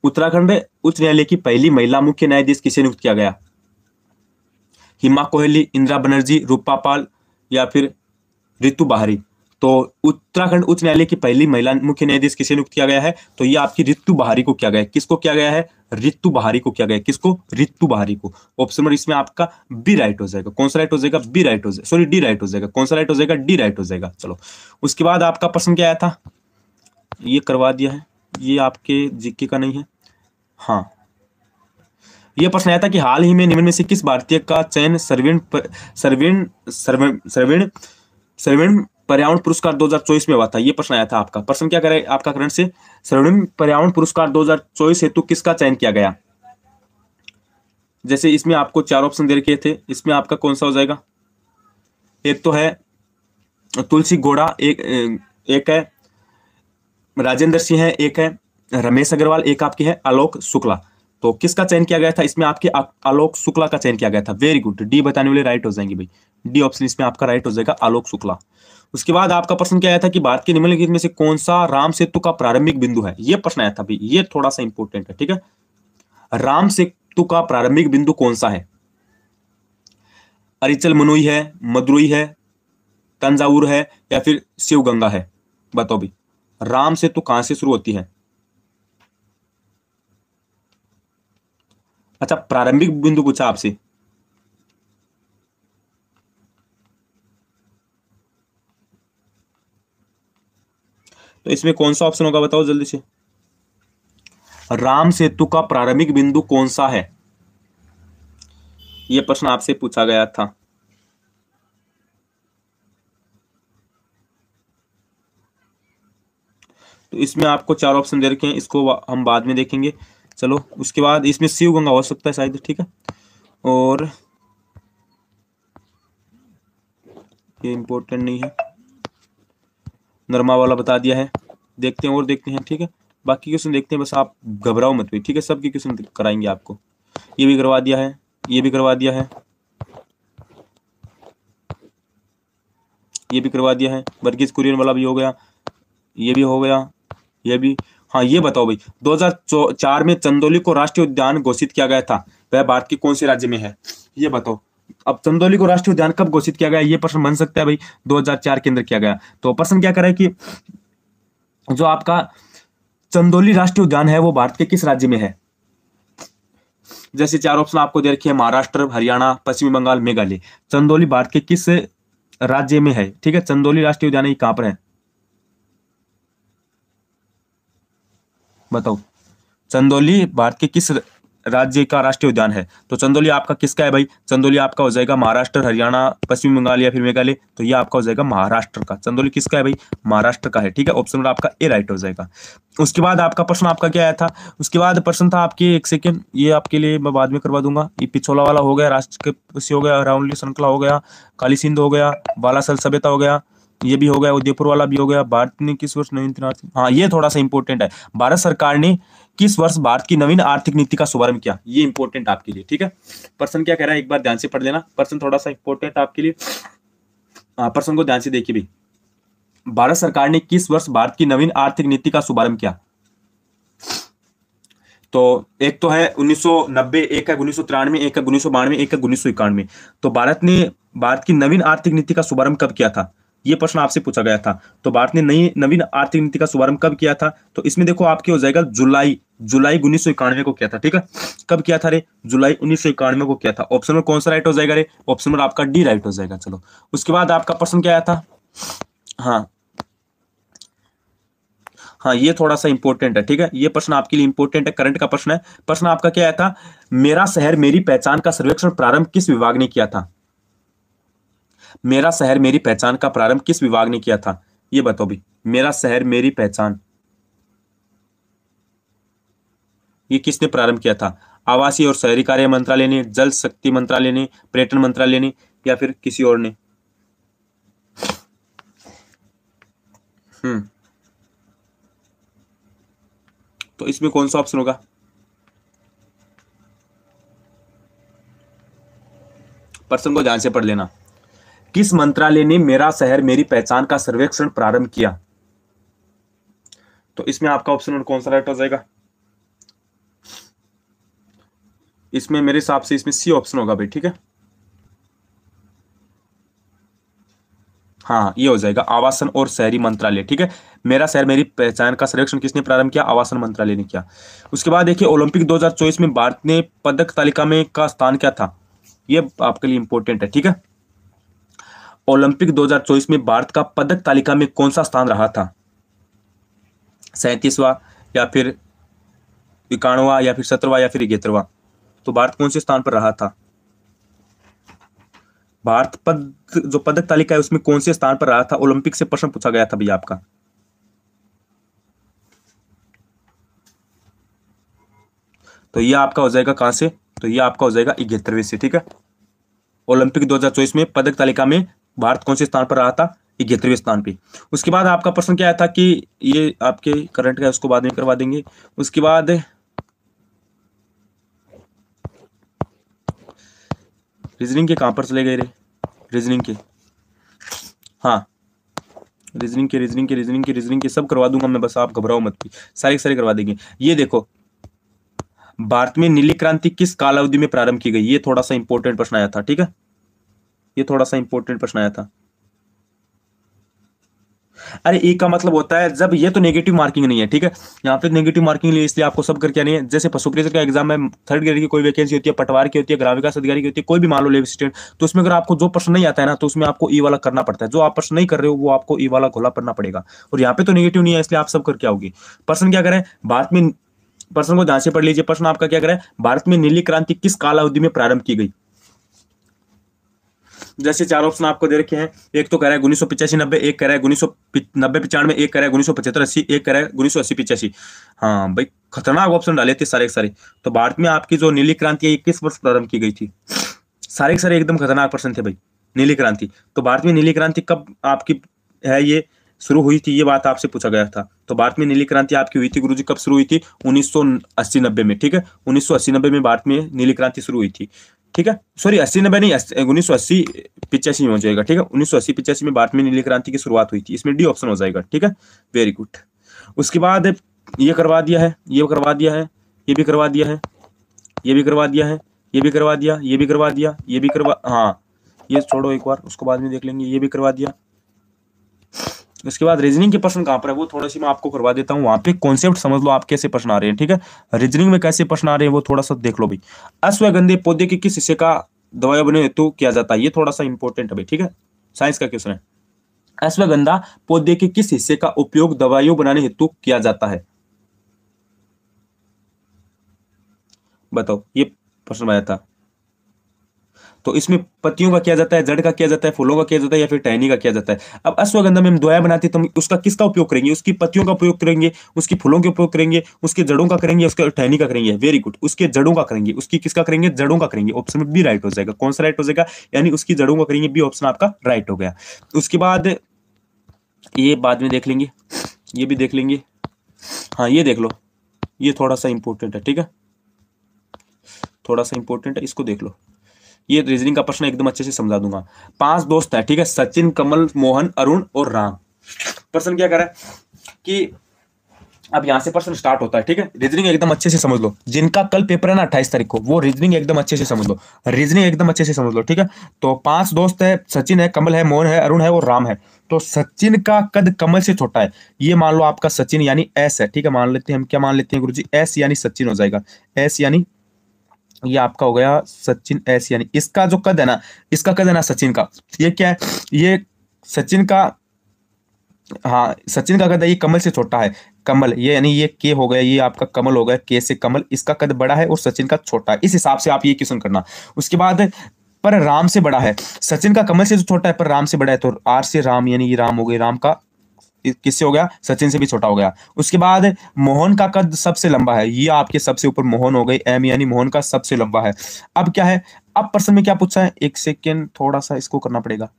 उत्तराखंड उच्च न्यायालय की पहली महिला मुख्य न्यायाधीश किसे नियुक्त किया गया? हिमा कोहली, इंदिरा बनर्जी, रूपा पाल या फिर रितु बहारी? तो उत्तराखंड उच्च न्यायालय की पहली महिला मुख्य न्यायाधीश किसे नियुक्त किया गया है? तो ये आपकी रितु बहारी को किया गया है। किसको किया गया है? रितु बहारी को किया गया है। किसको? रितु बहारी को। ऑप्शन नंबर इसमें आपका बी राइट हो जाएगा। कौन सा राइट हो जाएगा? बी राइट हो जाएगा, सॉरी डी राइट हो जाएगा। कौन सा राइट हो जाएगा? डी राइट हो जाएगा। चलो उसके बाद आपका प्रश्न क्या आया था, ये करवा दिया है, ये आपके जीके का नहीं है। हाँ ये प्रश्न आया था कि हाल ही में निम्न में से किस भारतीय का चयन सर्विन सर्विन पर्यावरण पुरस्कार 2024 में हुआ था? ये प्रश्न आया था आपका। प्रश्न क्या करे आपका करंट से, सर्विन पर्यावरण पुरस्कार 2024 हेतु किसका चयन किया गया? जैसे इसमें आपको 4 ऑप्शन दे रखे थे, इसमें आपका कौन सा हो जाएगा? एक तो है तुलसी घोड़ा, एक है राजेंद्र सिंह है, एक है रमेश अग्रवाल, एक आपकी है आलोक शुक्ला। तो किसका चयन किया गया था? इसमें आपके आलोक शुक्ला का चयन किया गया था। वेरी गुड, डी बताने वाले राइट हो जाएंगे भाई, डी ऑप्शन इसमें आपका राइट हो जाएगा, आलोक शुक्ला। उसके बाद आपका प्रश्न क्या आया था कि भारत के निम्नलिखित में से कौन सा राम सेतु का प्रारंभिक बिंदु है? ये प्रश्न आया था भाई, ये थोड़ा सा इंपॉर्टेंट है, ठीक है। राम सेतु का प्रारंभिक बिंदु कौन सा है? अरिचल मनुई है, मदुरई है, तंजावुर है या फिर शिवगंगा है? बताओ भाई, राम सेतु कहां से शुरू होती है? अच्छा प्रारंभिक बिंदु पूछा आपसे, तो इसमें कौन सा ऑप्शन होगा बताओ जल्दी से। राम सेतु का प्रारंभिक बिंदु कौन सा है? यह प्रश्न आपसे पूछा गया था। तो इसमें आपको 4 ऑप्शन दे रखे हैं, इसको हम बाद में देखेंगे। चलो उसके बाद इसमें शिवगंगा हो सकता है शायद, ठीक है। और ये इंपॉर्टेंट नहीं है, नरमा वाला बता दिया है। देखते हैं और देखते हैं, ठीक है। बाकी क्वेश्चन देखते हैं, बस आप घबराओ मत भाई, ठीक है। सबके क्वेश्चन कराएंगे आपको। ये भी करवा दिया है, ये भी करवा दिया है, ये भी करवा दिया है। वर्गीज कुरियन वाला भी हो गया, ये भी हो गया, ये भी। हाँ ये बताओ भाई, 2004 में चंदौली को राष्ट्रीय उद्यान घोषित किया गया था, वह भारत के कौन से राज्य में है? ये बताओ। अब चंदौली को राष्ट्रीय उद्यान कब घोषित किया गया, ये प्रश्न बन सकता है भाई। 2004 के अंदर किया गया। तो प्रश्न क्या करे कि जो आपका चंदौली राष्ट्रीय उद्यान है वो भारत के किस राज्य में है? जैसे 4 ऑप्शन आपको दे रखे हैं, महाराष्ट्र, हरियाणा, पश्चिम बंगाल, मेघालय। चंदौली भारत के किस राज्य में है? ठीक है, चंदौली राष्ट्रीय उद्यान कहां पर है बताओ। चंदौली भारत के किस राज्य का राष्ट्रीय उद्यान है? तो चंदौली आपका किसका है भाई? चंदौली आपका हो जाएगा महाराष्ट्र, हरियाणा, पश्चिम बंगाल या फिर मेघालय। तो ये आपका हो जाएगा महाराष्ट्र का। चंदौली किसका है भाई? महाराष्ट्र का है, ठीक है। ऑप्शन नंबर आपका ए राइट हो जाएगा। उसके बाद आपका प्रश्न आपका क्या आया था? उसके बाद प्रश्न था आपके, एक सेकेंड, ये आपके लिए मैं बाद में करवा दूंगा। ये पिछोला वाला हो गया, राष्ट्र के हो गया, राउंडली श्रृंखला हो गया, काली सिंध हो गया, बालासल सभ्यता हो गया, ये भी हो गया, उदयपुर वाला भी हो गया। भारत ने किस वर्ष नवीन आर्थिक, हाँ ये थोड़ा सा इंपॉर्टेंट है, भारत सरकार ने किस वर्ष भारत की नवीन आर्थिक नीति का शुभारंभ किया? ये इंपॉर्टेंट आपके लिए, ठीक है। प्रश्न क्या कह रहा है एक बार ध्यान से पढ़ लेना, प्रश्न थोड़ा सा इंपॉर्टेंट आपके लिए। प्रश्न को ध्यान से देखिए भाई, भारत सरकार ने किस वर्ष भारत की नवीन आर्थिक नीति का शुभारंभ किया? तो एक तो है 1990, एक है 1993, एक है 1992, एक है 1991। तो भारत ने भारत की नवीन आर्थिक नीति का शुभारंभ कब किया था? ये प्रश्न आपसे पूछा गया था। तो भारत ने नवीन आर्थिक नीति का शुभारंभ कब किया था? तो इसमें देखो आपके हो जाएगा जुलाई 1991 को किया था। ठीक है, कब किया था रे? जुलाई 1991 को किया था। ऑप्शन नंबर कौन सा राइट हो जाएगा रे? ऑप्शन नंबर आपका डी राइट हो जाएगा। चलो उसके बाद आपका प्रश्न क्या आया था? हाँ हाँ, ये थोड़ा सा इंपॉर्टेंट है। ठीक है, ये प्रश्न आपके लिए इंपॉर्टेंट है, करंट का प्रश्न है। प्रश्न आपका क्या आया था? मेरा शहर मेरी पहचान का सर्वेक्षण प्रारंभ किस विभाग ने किया था? मेरा शहर मेरी पहचान का प्रारंभ किस विभाग ने किया था? ये बताओ भी। मेरा शहर मेरी पहचान, ये किसने प्रारंभ किया था? आवासीय और शहरी कार्य मंत्रालय ने, जल शक्ति मंत्रालय ने, पर्यटन मंत्रालय ने, या फिर किसी और ने? तो इसमें कौन सा ऑप्शन होगा? प्रश्न को ध्यान से पढ़ लेना। किस मंत्रालय ने मेरा शहर मेरी पहचान का सर्वेक्षण प्रारंभ किया? तो इसमें आपका ऑप्शन नंबर कौन सा राइट हो जाएगा? इसमें मेरे हिसाब से इसमें सी ऑप्शन होगा भाई। ठीक है, हाँ ये हो जाएगा, आवासन और शहरी मंत्रालय। ठीक है, मेरा शहर मेरी पहचान का सर्वेक्षण किसने प्रारंभ किया? आवासन मंत्रालय ने किया। उसके बाद देखिए, ओलंपिक 2024 में भारत ने पदक तालिका में का स्थान क्या था? ये आपके लिए इंपॉर्टेंट है। ठीक है, ओलंपिक 2024 में भारत का पदक तालिका में कौन सा स्थान रहा था? 37वां, या फिर 91वां, या फिर 17वां, या फिर 71वां? तो भारत कौन से स्थान पर रहा था? भारत जो पदक तालिका है उसमें कौन से स्थान पर रहा था? ओलंपिक से प्रश्न पूछा गया था भैया आपका। तो ये आपका हो जाएगा कहां से? तो ये आपका हो जाएगा 71वें से। ठीक है, ओलंपिक 2024 में पदक तालिका में भारत कौन से स्थान पर रहा था? 71वें स्थान पे। उसके बाद आपका प्रश्न क्या आया था कि ये आपके करंट का, उसको बाद में करवा देंगे। उसके बाद रीजनिंग के कहां पर चले गए रे? रीजनिंग के, हाँ रीजनिंग के सब करवा दूंगा मैं, बस आप घबराओ मत, सारे करवा देंगे। ये देखो, भारत में नीली क्रांति किस काल अवधि में प्रारंभ की गई? ये थोड़ा सा इंपॉर्टेंट प्रश्न आया था। ठीक है, ये थोड़ा सा इंपॉर्टेंट प्रश्न आया था। अरे एक का मतलब होता है जब, ये तो नेगेटिव मार्किंग नहीं है। ठीक है, यहाँ पे नेगेटिव मार्किंग नहीं है, इसलिए आपको सब करके आनी है। जैसे पशु प्रेषक का एग्जाम में 3rd ग्रेड की कोई वैकेंसी होती है, पटवार की होती है, ग्राम विकास अधिकारी की होती है, कोई भी मान लो लेव स्टेट, तो उसमें अगर आपको जो प्रश्न नहीं आता है ना, तो उसमें आपको ई वाला करना पड़ता है। जो आप प्रश्न नहीं कर रहे हो वो आपको ई वाला घोला पड़ना पड़ेगा। और यहाँ पे तो नेगेटिव नहीं है, इसलिए आप सब करके आओगे। प्रश्न क्या करें? भारत में, प्रश्न को ध्यान से पढ़ लीजिए। प्रश्न आपका क्या करें? भारत में नीली क्रांति किस काल अवधि में प्रारंभ की गई? जैसे 4 ऑप्शन आपको दे रखे हैं। एक तो कह रहा है 1985-90, एक कह रहा है 1990-95, एक कह रहा है 1975-80, एक कह रहा है 1980-85। हाँ भाई, खतरनाक ऑप्शन डाले थे सारे के सारे। तो भारत में आपकी जो नीली क्रांति है किस वर्ष प्रारंभ की गई थी? सारे के सारे एकदम खतरनाक प्रश्न थे भाई। नीली क्रांति, तो भारत में नीली क्रांति कब आपकी है ये शुरू हुई थी? ये बात आपसे पूछा गया था। तो भारत में नीली क्रांति आपकी हुई थी गुरुजी, कब शुरू हुई थी? 1980-90 में। ठीक है, 1980-90 में भारत में नीली क्रांति शुरू हुई थी। ठीक है, सॉरी 80-90 नहीं, 1980-85 में हो जाएगा। ठीक है, 1980-85 में भारत में नीली क्रांति की शुरुआत हुई थी। इसमें डी ऑप्शन हो जाएगा। ठीक है, वेरी गुड। उसके बाद ये करवा दिया है, ये करवा दिया है, ये भी करवा दिया है, ये भी करवा दिया है, ये भी करवा दिया, ये भी करवा दिया, ये भी करवा, हाँ ये छोड़ो एक बार, उसको बाद में देख लेंगे। ये भी करवा दिया। उसके बाद रीजनिंग के प्रश्न कहां पर है वो थोड़ा सी मैं आपको करवा देता हूं। वहां पे कॉन्सेप्ट समझ लो आप कैसे प्रश्न आ रहे हैं। ठीक है, रीजनिंग में कैसे प्रश्न आ रहे हैं वो थोड़ा सा देख लो भाई। अश्वगंधे पौधे के किस हिस्से का दवाई बनाने हेतु किया जाता है? ये थोड़ा सा इंपॉर्टेंट है भाई। ठीक है, साइंस का क्वेश्चन है। अश्वगंधा पौधे के किस हिस्से का उपयोग दवाइयों बनाने हेतु किया जाता है? बताओ, ये प्रश्न आया था। तो इसमें पत्तियों का किया जाता है, जड़ का किया जाता है, फूलों का किया जाता है, या फिर टहनी का किया जाता है? अब अश्वगंधा में हम दवाएं बनाते हैं तो हम उसका किसका उपयोग करेंगे? उसकी पत्तियों का उपयोग करेंगे, उसकी फूलों के उपयोग करेंगे, उसके जड़ों का करेंगे, उसके टहनी का करेंगे? वेरी गुड, उसके जड़ों का करेंगे। उसकी किसका करेंगे? जड़ों का करेंगे। ऑप्शन में बी राइट हो जाएगा। कौन सा राइट हो जाएगा? यानी उसकी जड़ों का करेंगे, बी ऑप्शन आपका राइट हो गया। उसके बाद ये बाद में देख लेंगे, ये भी देख लेंगे। हाँ ये देख लो, ये थोड़ा सा इंपॉर्टेंट है। ठीक है, थोड़ा सा इंपॉर्टेंट है, इसको देख लो। ये रीजनिंग का प्रश्न एकदम अच्छे से समझा दूंगा। 5 दोस्त हैं। ठीक है, सचिन, कमल, मोहन, अरुण और राम। प्रश्न क्या कर रहा है कि अब यहां से प्रश्न स्टार्ट होता है। ठीक है, रीजनिंग एकदम अच्छे से समझ लो। जिनका कल पेपर है ना 28 तारीख को, वो रीजनिंग एकदम अच्छे से समझ लो। रीजनिंग एकदम अच्छे से समझ लो। ठीक है, तो 5 दोस्त है, सचिन है, कमल है, मोहन है, अरुण है और राम है। तो सचिन का कद कमल से छोटा है। ये मान लो आपका सचिन यानी एस है, ठीक है, मान लेते हैं हम, क्या मान लेते हैं गुरुजी, एस यानी सचिन हो जाएगा, एस यानी ये आपका हो गया सचिन, एस यानी इसका जो कद है ना, इसका कद है ना सचिन का, ये क्या है, ये सचिन का, हाँ सचिन का कद है, ये कमल से छोटा है, कमल ये यानी ये के हो गया, ये आपका कमल हो गया, के से कमल, इसका कद बड़ा है और सचिन का छोटा है, इस हिसाब से आप ये क्वेश्चन करना। उसके बाद पर राम से बड़ा है, सचिन का कमल से तो छोटा है पर राम से बड़ा है, तो आर से राम यानी ये राम हो गए, राम का किससे हो गया, सचिन से भी छोटा हो गया। उसके बाद मोहन का कद सबसे लंबा है, ये आपके सबसे ऊपर मोहन हो गई, एम यानी मोहन का सबसे लंबा है। अब क्या है, अब प्रश्न में क्या पूछा है, एक सेकेंड थोड़ा सा इसको करना पड़ेगा।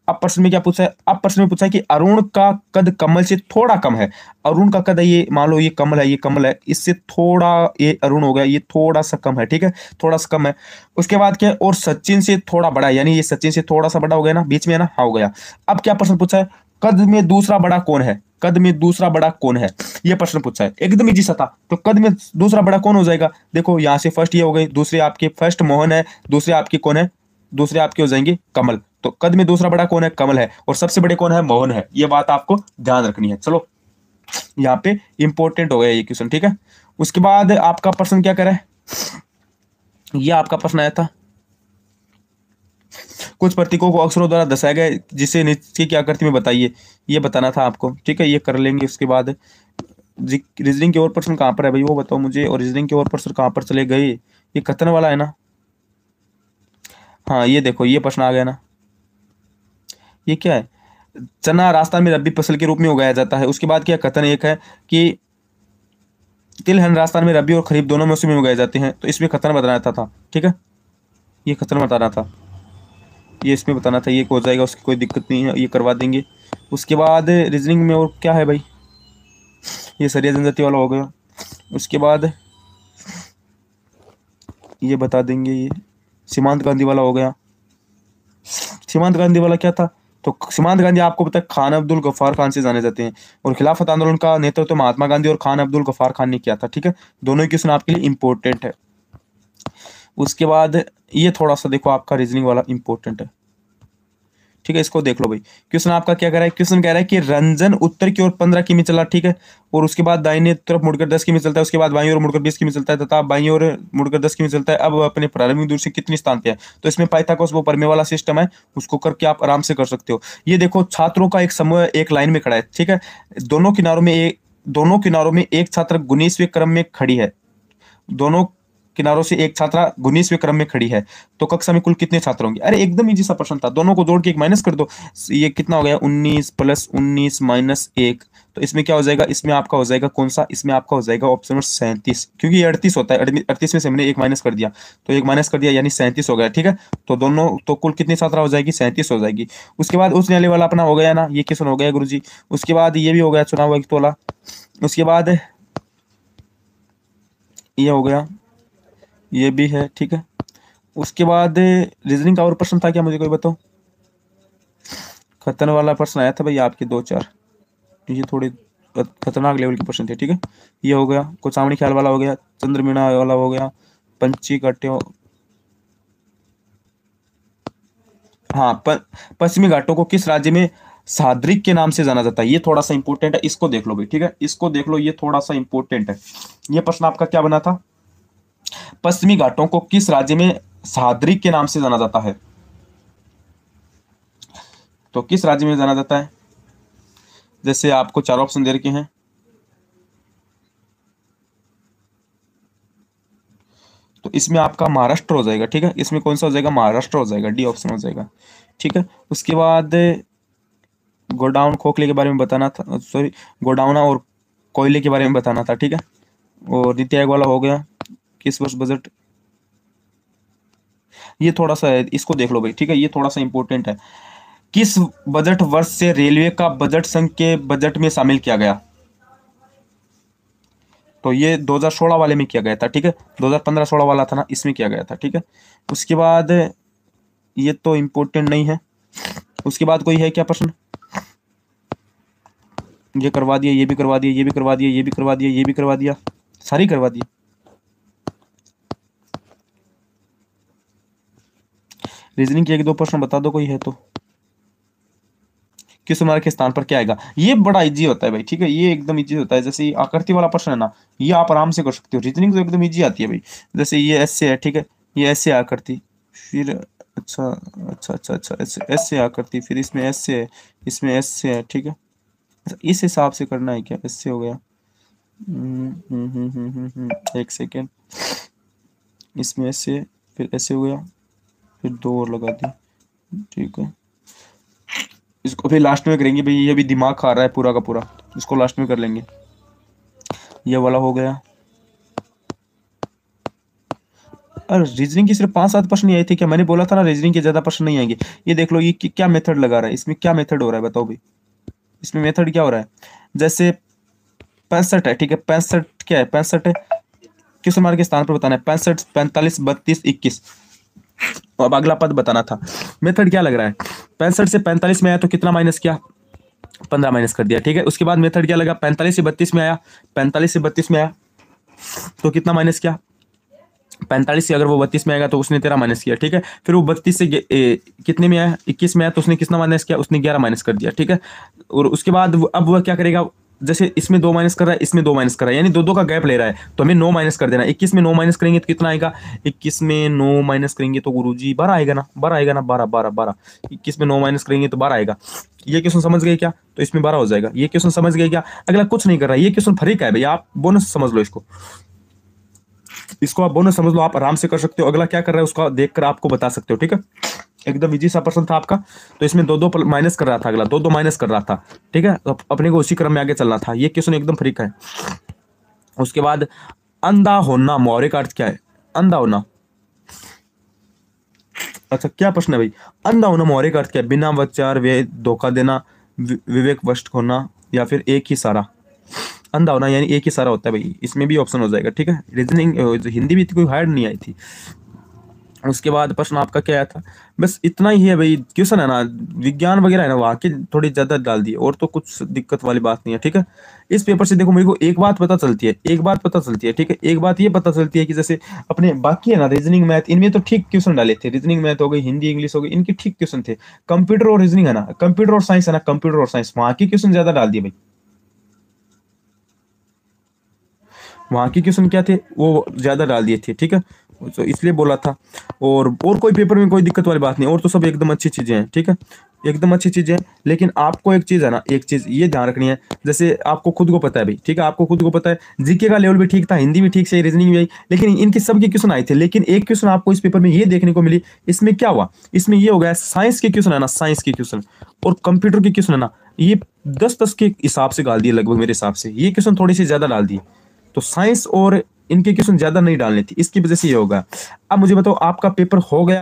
अब प्रश्न में क्या पूछा है, अब प्रश्न में पूछा है कि अरुण का कद कमल से थोड़ा कम है, अरुण का कद है, ये मान लो ये कमल है, ये कमल है, इससे थोड़ा, ये अरुण हो गया, ये थोड़ा सा कम है, ठीक है, थोड़ा सा कम है। उसके बाद क्या है, और सचिन से थोड़ा बड़ा है, यानी ये सचिन से थोड़ा सा बड़ा हो गया ना, बीच में है ना, हाँ हो गया। अब क्या प्रश्न पूछा है, कद में दूसरा बड़ा कौन है, कद में दूसरा बड़ा कौन है, ये प्रश्न पूछा है, एकदम इजी सा था। तो कद में दूसरा बड़ा कौन हो जाएगा, देखो यहां से फर्स्ट ये हो गई, दूसरे आपके फर्स्ट मोहन है, दूसरे आपके कौन है, दूसरे आपके हो जाएंगे कमल, तो कद में दूसरा बड़ा कौन है, कमल है, और सबसे बड़े कौन है, मोहन है, ये बात आपको ध्यान रखनी है। चलो यहाँ पे इंपॉर्टेंट हो गया ये क्वेश्चन, ठीक है। उसके बाद आपका प्रश्न क्या करे, ये आपका प्रश्न आया था, कुछ प्रतीकों को अक्षरों द्वारा दर्शाया गया जिसे नीचे की आकृति में बताइए, ये बताना था आपको, ठीक है, ये कर लेंगे। उसके बाद रीजनिंग के और प्रश्न कहाँ पर है भाई, वो बताओ मुझे, और रीजनिंग के और प्रश्न कहाँ पर चले गए, ये कथन वाला है ना, हाँ ये देखो ये प्रश्न आ गया ना, ये क्या है, चना राजस्थान में रबी फसल के रूप में उगाया जाता है। उसके बाद क्या कथन एक है कि तिलहन राजस्थान में रबी और खरीफ दोनों मौसम में उगाए जाते हैं, तो इसमें कथन बताना था, ठीक है, ये कथन बताना था, ये इसमें बताना था, ये हो जाएगा, उसकी कोई दिक्कत नहीं है, ये करवा देंगे। उसके बाद रीजनिंग में और क्या है भाई, ये सरिया जनजाति वाला हो गया। उसके बाद ये बता देंगे, ये सीमांत गांधी वाला हो गया। सीमांत गांधी वाला क्या था, तो सीमांत गांधी आपको पता है खान अब्दुल गफ्फार खान से जाने जाते हैं, और खिलाफत आंदोलन का नेतृत्व महात्मा गांधी और खान अब्दुल गफ्फार खान ने किया था, ठीक है, दोनों ही क्वेश्चन आपके लिए इंपॉर्टेंट है। उसके बाद ये थोड़ा सा देखो आपका रीजनिंग वाला इंपॉर्टेंट है, ठीक है, इसको देख लो भाई। क्वेश्चन आपका क्या कह रहा है, क्वेश्चन कह रहा है कि रंजन उत्तर की ओर 15 किमी चला, ठीक है, और उसके बाद दाहिने तरफ मुड़कर 10 किमी चलता है, उसके बाद बाईं ओर मुड़कर 20 किमी चलता है, तथा बाईं ओर मुड़कर 10 किमी चलता है। अब अपने प्रारंभिक दूरी से कितने स्थान पे है, तो इसमें पाइथागोरस वो परमे वाला सिस्टम है, उसको करके आप आराम से कर सकते हो। ये देखो छात्रों का एक समूह एक लाइन में खड़ा है, ठीक है, दोनों किनारों में एक छात्र 19वें क्रम में खड़ी है, दोनों किनारों से एक छात्रा 19वें क्रम में खड़ी है, तो कक्षा में कुल कितने छात्र होंगे, अरे एकदम इजी सा प्रश्न था, दोनों को जोड़ के एक माइनस कर दो, ये कितना हो गया 19 प्लस 19 माइनस 1, तो इसमें क्या हो जाएगा, इसमें आपका हो जाएगा कौन सा, इसमें आपका हो जाएगा ऑप्शन नंबर 37, क्योंकि ये 38 होता है, 38 में से हमने एक माइनस कर दिया, तो एक माइनस कर दिया यानी 37 हो गया, ठीक है, तो दोनों तो कुल कितनी छात्रा हो जाएगी, 37 हो जाएगी। उसके बाद उस न्यायालय वाला अपना हो गया ना, ये क्वेश्चन हो गया गुरुजी। उसके बाद ये भी हो गया चुनाव आयुक्त वाला। उसके बाद ये हो गया, ये भी है, ठीक है। उसके बाद रीजनिंग का और प्रश्न था क्या, मुझे कोई बताओ, खतरनाक वाला प्रश्न आया था भाई आपके 2-4, ये थोड़े खतरनाक लेवल के प्रश्न थे, ठीक है। ये हो गया, कोचामणी ख्याल वाला हो गया, चंद्रमीना वाला हो गया, पंची घाटे, हाँ पश्चिमी घाटों को किस राज्य में सादरिक के नाम से जाना जाता है, ये थोड़ा सा इंपॉर्टेंट है, इसको देख लो भाई, ठीक है, इसको देख लो, ये थोड़ा सा इंपॉर्टेंट है। ये प्रश्न आपका क्या बना था, पश्चिमी घाटों को किस राज्य में सादरिक के नाम से जाना जाता है, तो किस राज्य में जाना जाता है, जैसे आपको 4 ऑप्शन दे रखे हैं, तो इसमें आपका महाराष्ट्र हो जाएगा, ठीक है, इसमें कौन सा हो जाएगा, महाराष्ट्र हो जाएगा, डी ऑप्शन हो जाएगा, ठीक है। उसके बाद गोडाउन खोखले के बारे में बताना था, सॉरी गोडाउना और कोयले के बारे में बताना था, ठीक है। और नीति आयोग वाला हो गया, किस वर्ष बजट, ये थोड़ा सा है, इसको देख लो भाई, ठीक है, ये थोड़ा सा इंपॉर्टेंट है, किस बजट वर्ष से रेलवे का बजट संघ के बजट में शामिल किया गया, तो ये 2016 वाले में किया गया था, ठीक है, 2015-16 वाला था ना, इसमें किया गया था, ठीक है। उसके बाद ये तो इंपॉर्टेंट नहीं है। उसके बाद कोई है क्या प्रश्न, ये करवा दिया, ये भी करवा दिया, ये भी करवा दिया, ये भी करवा दिया, ये भी करवा दिया, सारी करवा दिया। रीजनिंग के 1-2 प्रश्न बता दो कोई है तो, क्वेश्चन मार्क के स्थान पर क्या आएगा। ये बड़ा इजी होता है भाई, ठीक है, ये एकदम इजी होता है। जैसे ये आकृति वाला प्रश्न है ना, ये आप आराम से कर सकते हो। रीजनिंग तो एकदम इजी आती है भाई। जैसे ये ऐसे है, ठीक है, ये ऐसे आकृति, फिर अच्छा अच्छा अच्छा अच्छा ऐसे ऐसे आकृति, फिर इसमें ऐसे है, इसमें ऐसे है, ठीक है। अच्छा, इस हिसाब से करना है क्या, ऐसे हो गया। एक सेकेंड, इसमें ऐसे, फिर ऐसे हो गया, फिर 2 और लगा दी, ठीक है। इसको फिर लास्ट में करेंगे भाई, ये भी दिमाग खा रहा है पूरा का पूरा, इसको लास्ट में कर लेंगे। ये वाला हो गया। और रीजनिंग की सिर्फ 5-7 प्रश्न नहीं आए थे क्या, मैंने बोला था ना रीजनिंग के ज्यादा प्रश्न नहीं आएंगे। ये देख लो, ये क्या मेथड लगा रहा है, इसमें क्या मेथड हो रहा है बताओ भाई, इसमें मेथड क्या हो रहा है। जैसे 65 है, ठीक है, 65 क्या है, 65 है, किस मार्क के स्थान पर बताना है, 65, 45, 32, 21। अब अगला पद बताना था। मेथड क्या लग रहा है, 65 से 45 में आया तो कितना माइनस किया, 15 माइनस कर दिया, ठीक है। उसके बाद मेथड क्या लगा, 45 से 32 में आया, 45 से 32 में आया तो कितना माइनस किया, 45 से अगर वो 32 में आएगा तो उसने 13 माइनस किया, ठीक है। फिर वो 32 से कितने में आया, 21 में आया तो उसने कितना माइनस किया, उसने 11 माइनस कर दिया, ठीक है। और उसके बाद अब वह क्या करेगा, जैसे इसमें 2 माइनस कर रहा है, इसमें 2 माइनस कर रहा है, यानी दो का गैप ले रहा है, तो हमें 9 माइनस कर देना। 21 में 9 माइनस करेंगे तो कितना आएगा, 21 में 9 माइनस करेंगे तो गुरुजी 12 आएगा ना, 12 आएगा ना, 12 12 12। 21 में 9 माइनस करेंगे तो 12 आएगा। ये क्वेश्चन समझ गए क्या, तो इसमें 12 हो जाएगा। ये क्वेश्चन समझ गए क्या, अगला कुछ नहीं कर रहा है, ये क्वेश्चन फ्री का है भैया, आप बोनस समझ लो इसको आप बोनस समझ लो, आप आराम से कर सकते हो। अगला क्या कर रहा है उसका देखकर आपको बता सकते हो, ठीक है। एकदम इजी सा प्रश्न था आपका, तो इसमें 2 माइनस कर रहा था, अगला 2 माइनस कर रहा था, ठीक है। तो अपने को उसी क्रम में आगे चलना था। ये क्वेश्चन एकदम फ्री का है। उसके बाद अंधा होना, मुहावरे का अर्थ क्या है, अंधा होना। अच्छा क्या प्रश्न है भाई, अंधा होना मुहावरे का अर्थ क्या है, बिना विचार वे धोखा देना, विवेक वश होना, या फिर एक ही सारा। अंधा होना यानी एक ही सारा होता है भाई, इसमें भी ऑप्शन हो जाएगा, ठीक है। रीजनिंग हिंदी भी कोई हार्ड नहीं आई थी। उसके बाद प्रश्न आपका क्या आया था, बस इतना ही है भाई। क्वेश्चन है ना, विज्ञान वगैरह है ना, वहाँ के थोड़ी ज्यादा डाल दिए, और तो कुछ दिक्कत वाली बात नहीं है, ठीक है। इस पेपर से देखो मेरे को एक बात पता चलती है, एक बात पता चलती है, ठीक है। एक बात ये पता चलती है कि जैसे अपने बाकी है ना रीजनिंग मैथ, इनमें तो ठीक क्वेश्चन डाले थे, रीजनिंग मैथ हो गई, हिंदी इंग्लिश हो गई, इनके ठीक क्वेश्चन थे। कंप्यूटर और रीजनिंग है ना, कंप्यूटर और साइंस है ना, कंप्यूटर और साइंस, वहाँ के क्वेश्चन ज्यादा डाल दिए भाई। वहाँ के क्वेश्चन क्या थे, वो ज्यादा डाल दिए थे, ठीक है। तो इसलिए बोला था। और कोई पेपर में कोई दिक्कत वाली बात नहीं, और तो सब एकदम अच्छी चीजें हैं, ठीक है, एकदम अच्छी चीजें हैं। लेकिन आपको एक चीज है ना, एक चीज ये ध्यान रखनी है, जैसे आपको खुद को पता है भाई, ठीक है, आपको खुद को पता है जीके का लेवल भी ठीक था, हिंदी भी ठीक से, रीजनिंग भी आई, लेकिन इनके सबके क्वेश्चन आए थे। लेकिन एक क्वेश्चन आपको इस पेपर में ये देखने को मिली, इसमें क्या हुआ, इसमें ये हो गया, साइंस के क्वेश्चन है ना, साइंस के क्वेश्चन और कंप्यूटर के क्वेश्चन है ना, ये 10-10 के हिसाब से डाल दिए लगभग, मेरे हिसाब से ये क्वेश्चन थोड़ी सी ज्यादा डाल दिए। तो साइंस और इनके क्वेश्चन ज्यादा नहीं डालने थे, इसकी वजह से ये होगा। अब मुझे बताओ, आपका पेपर हो गया।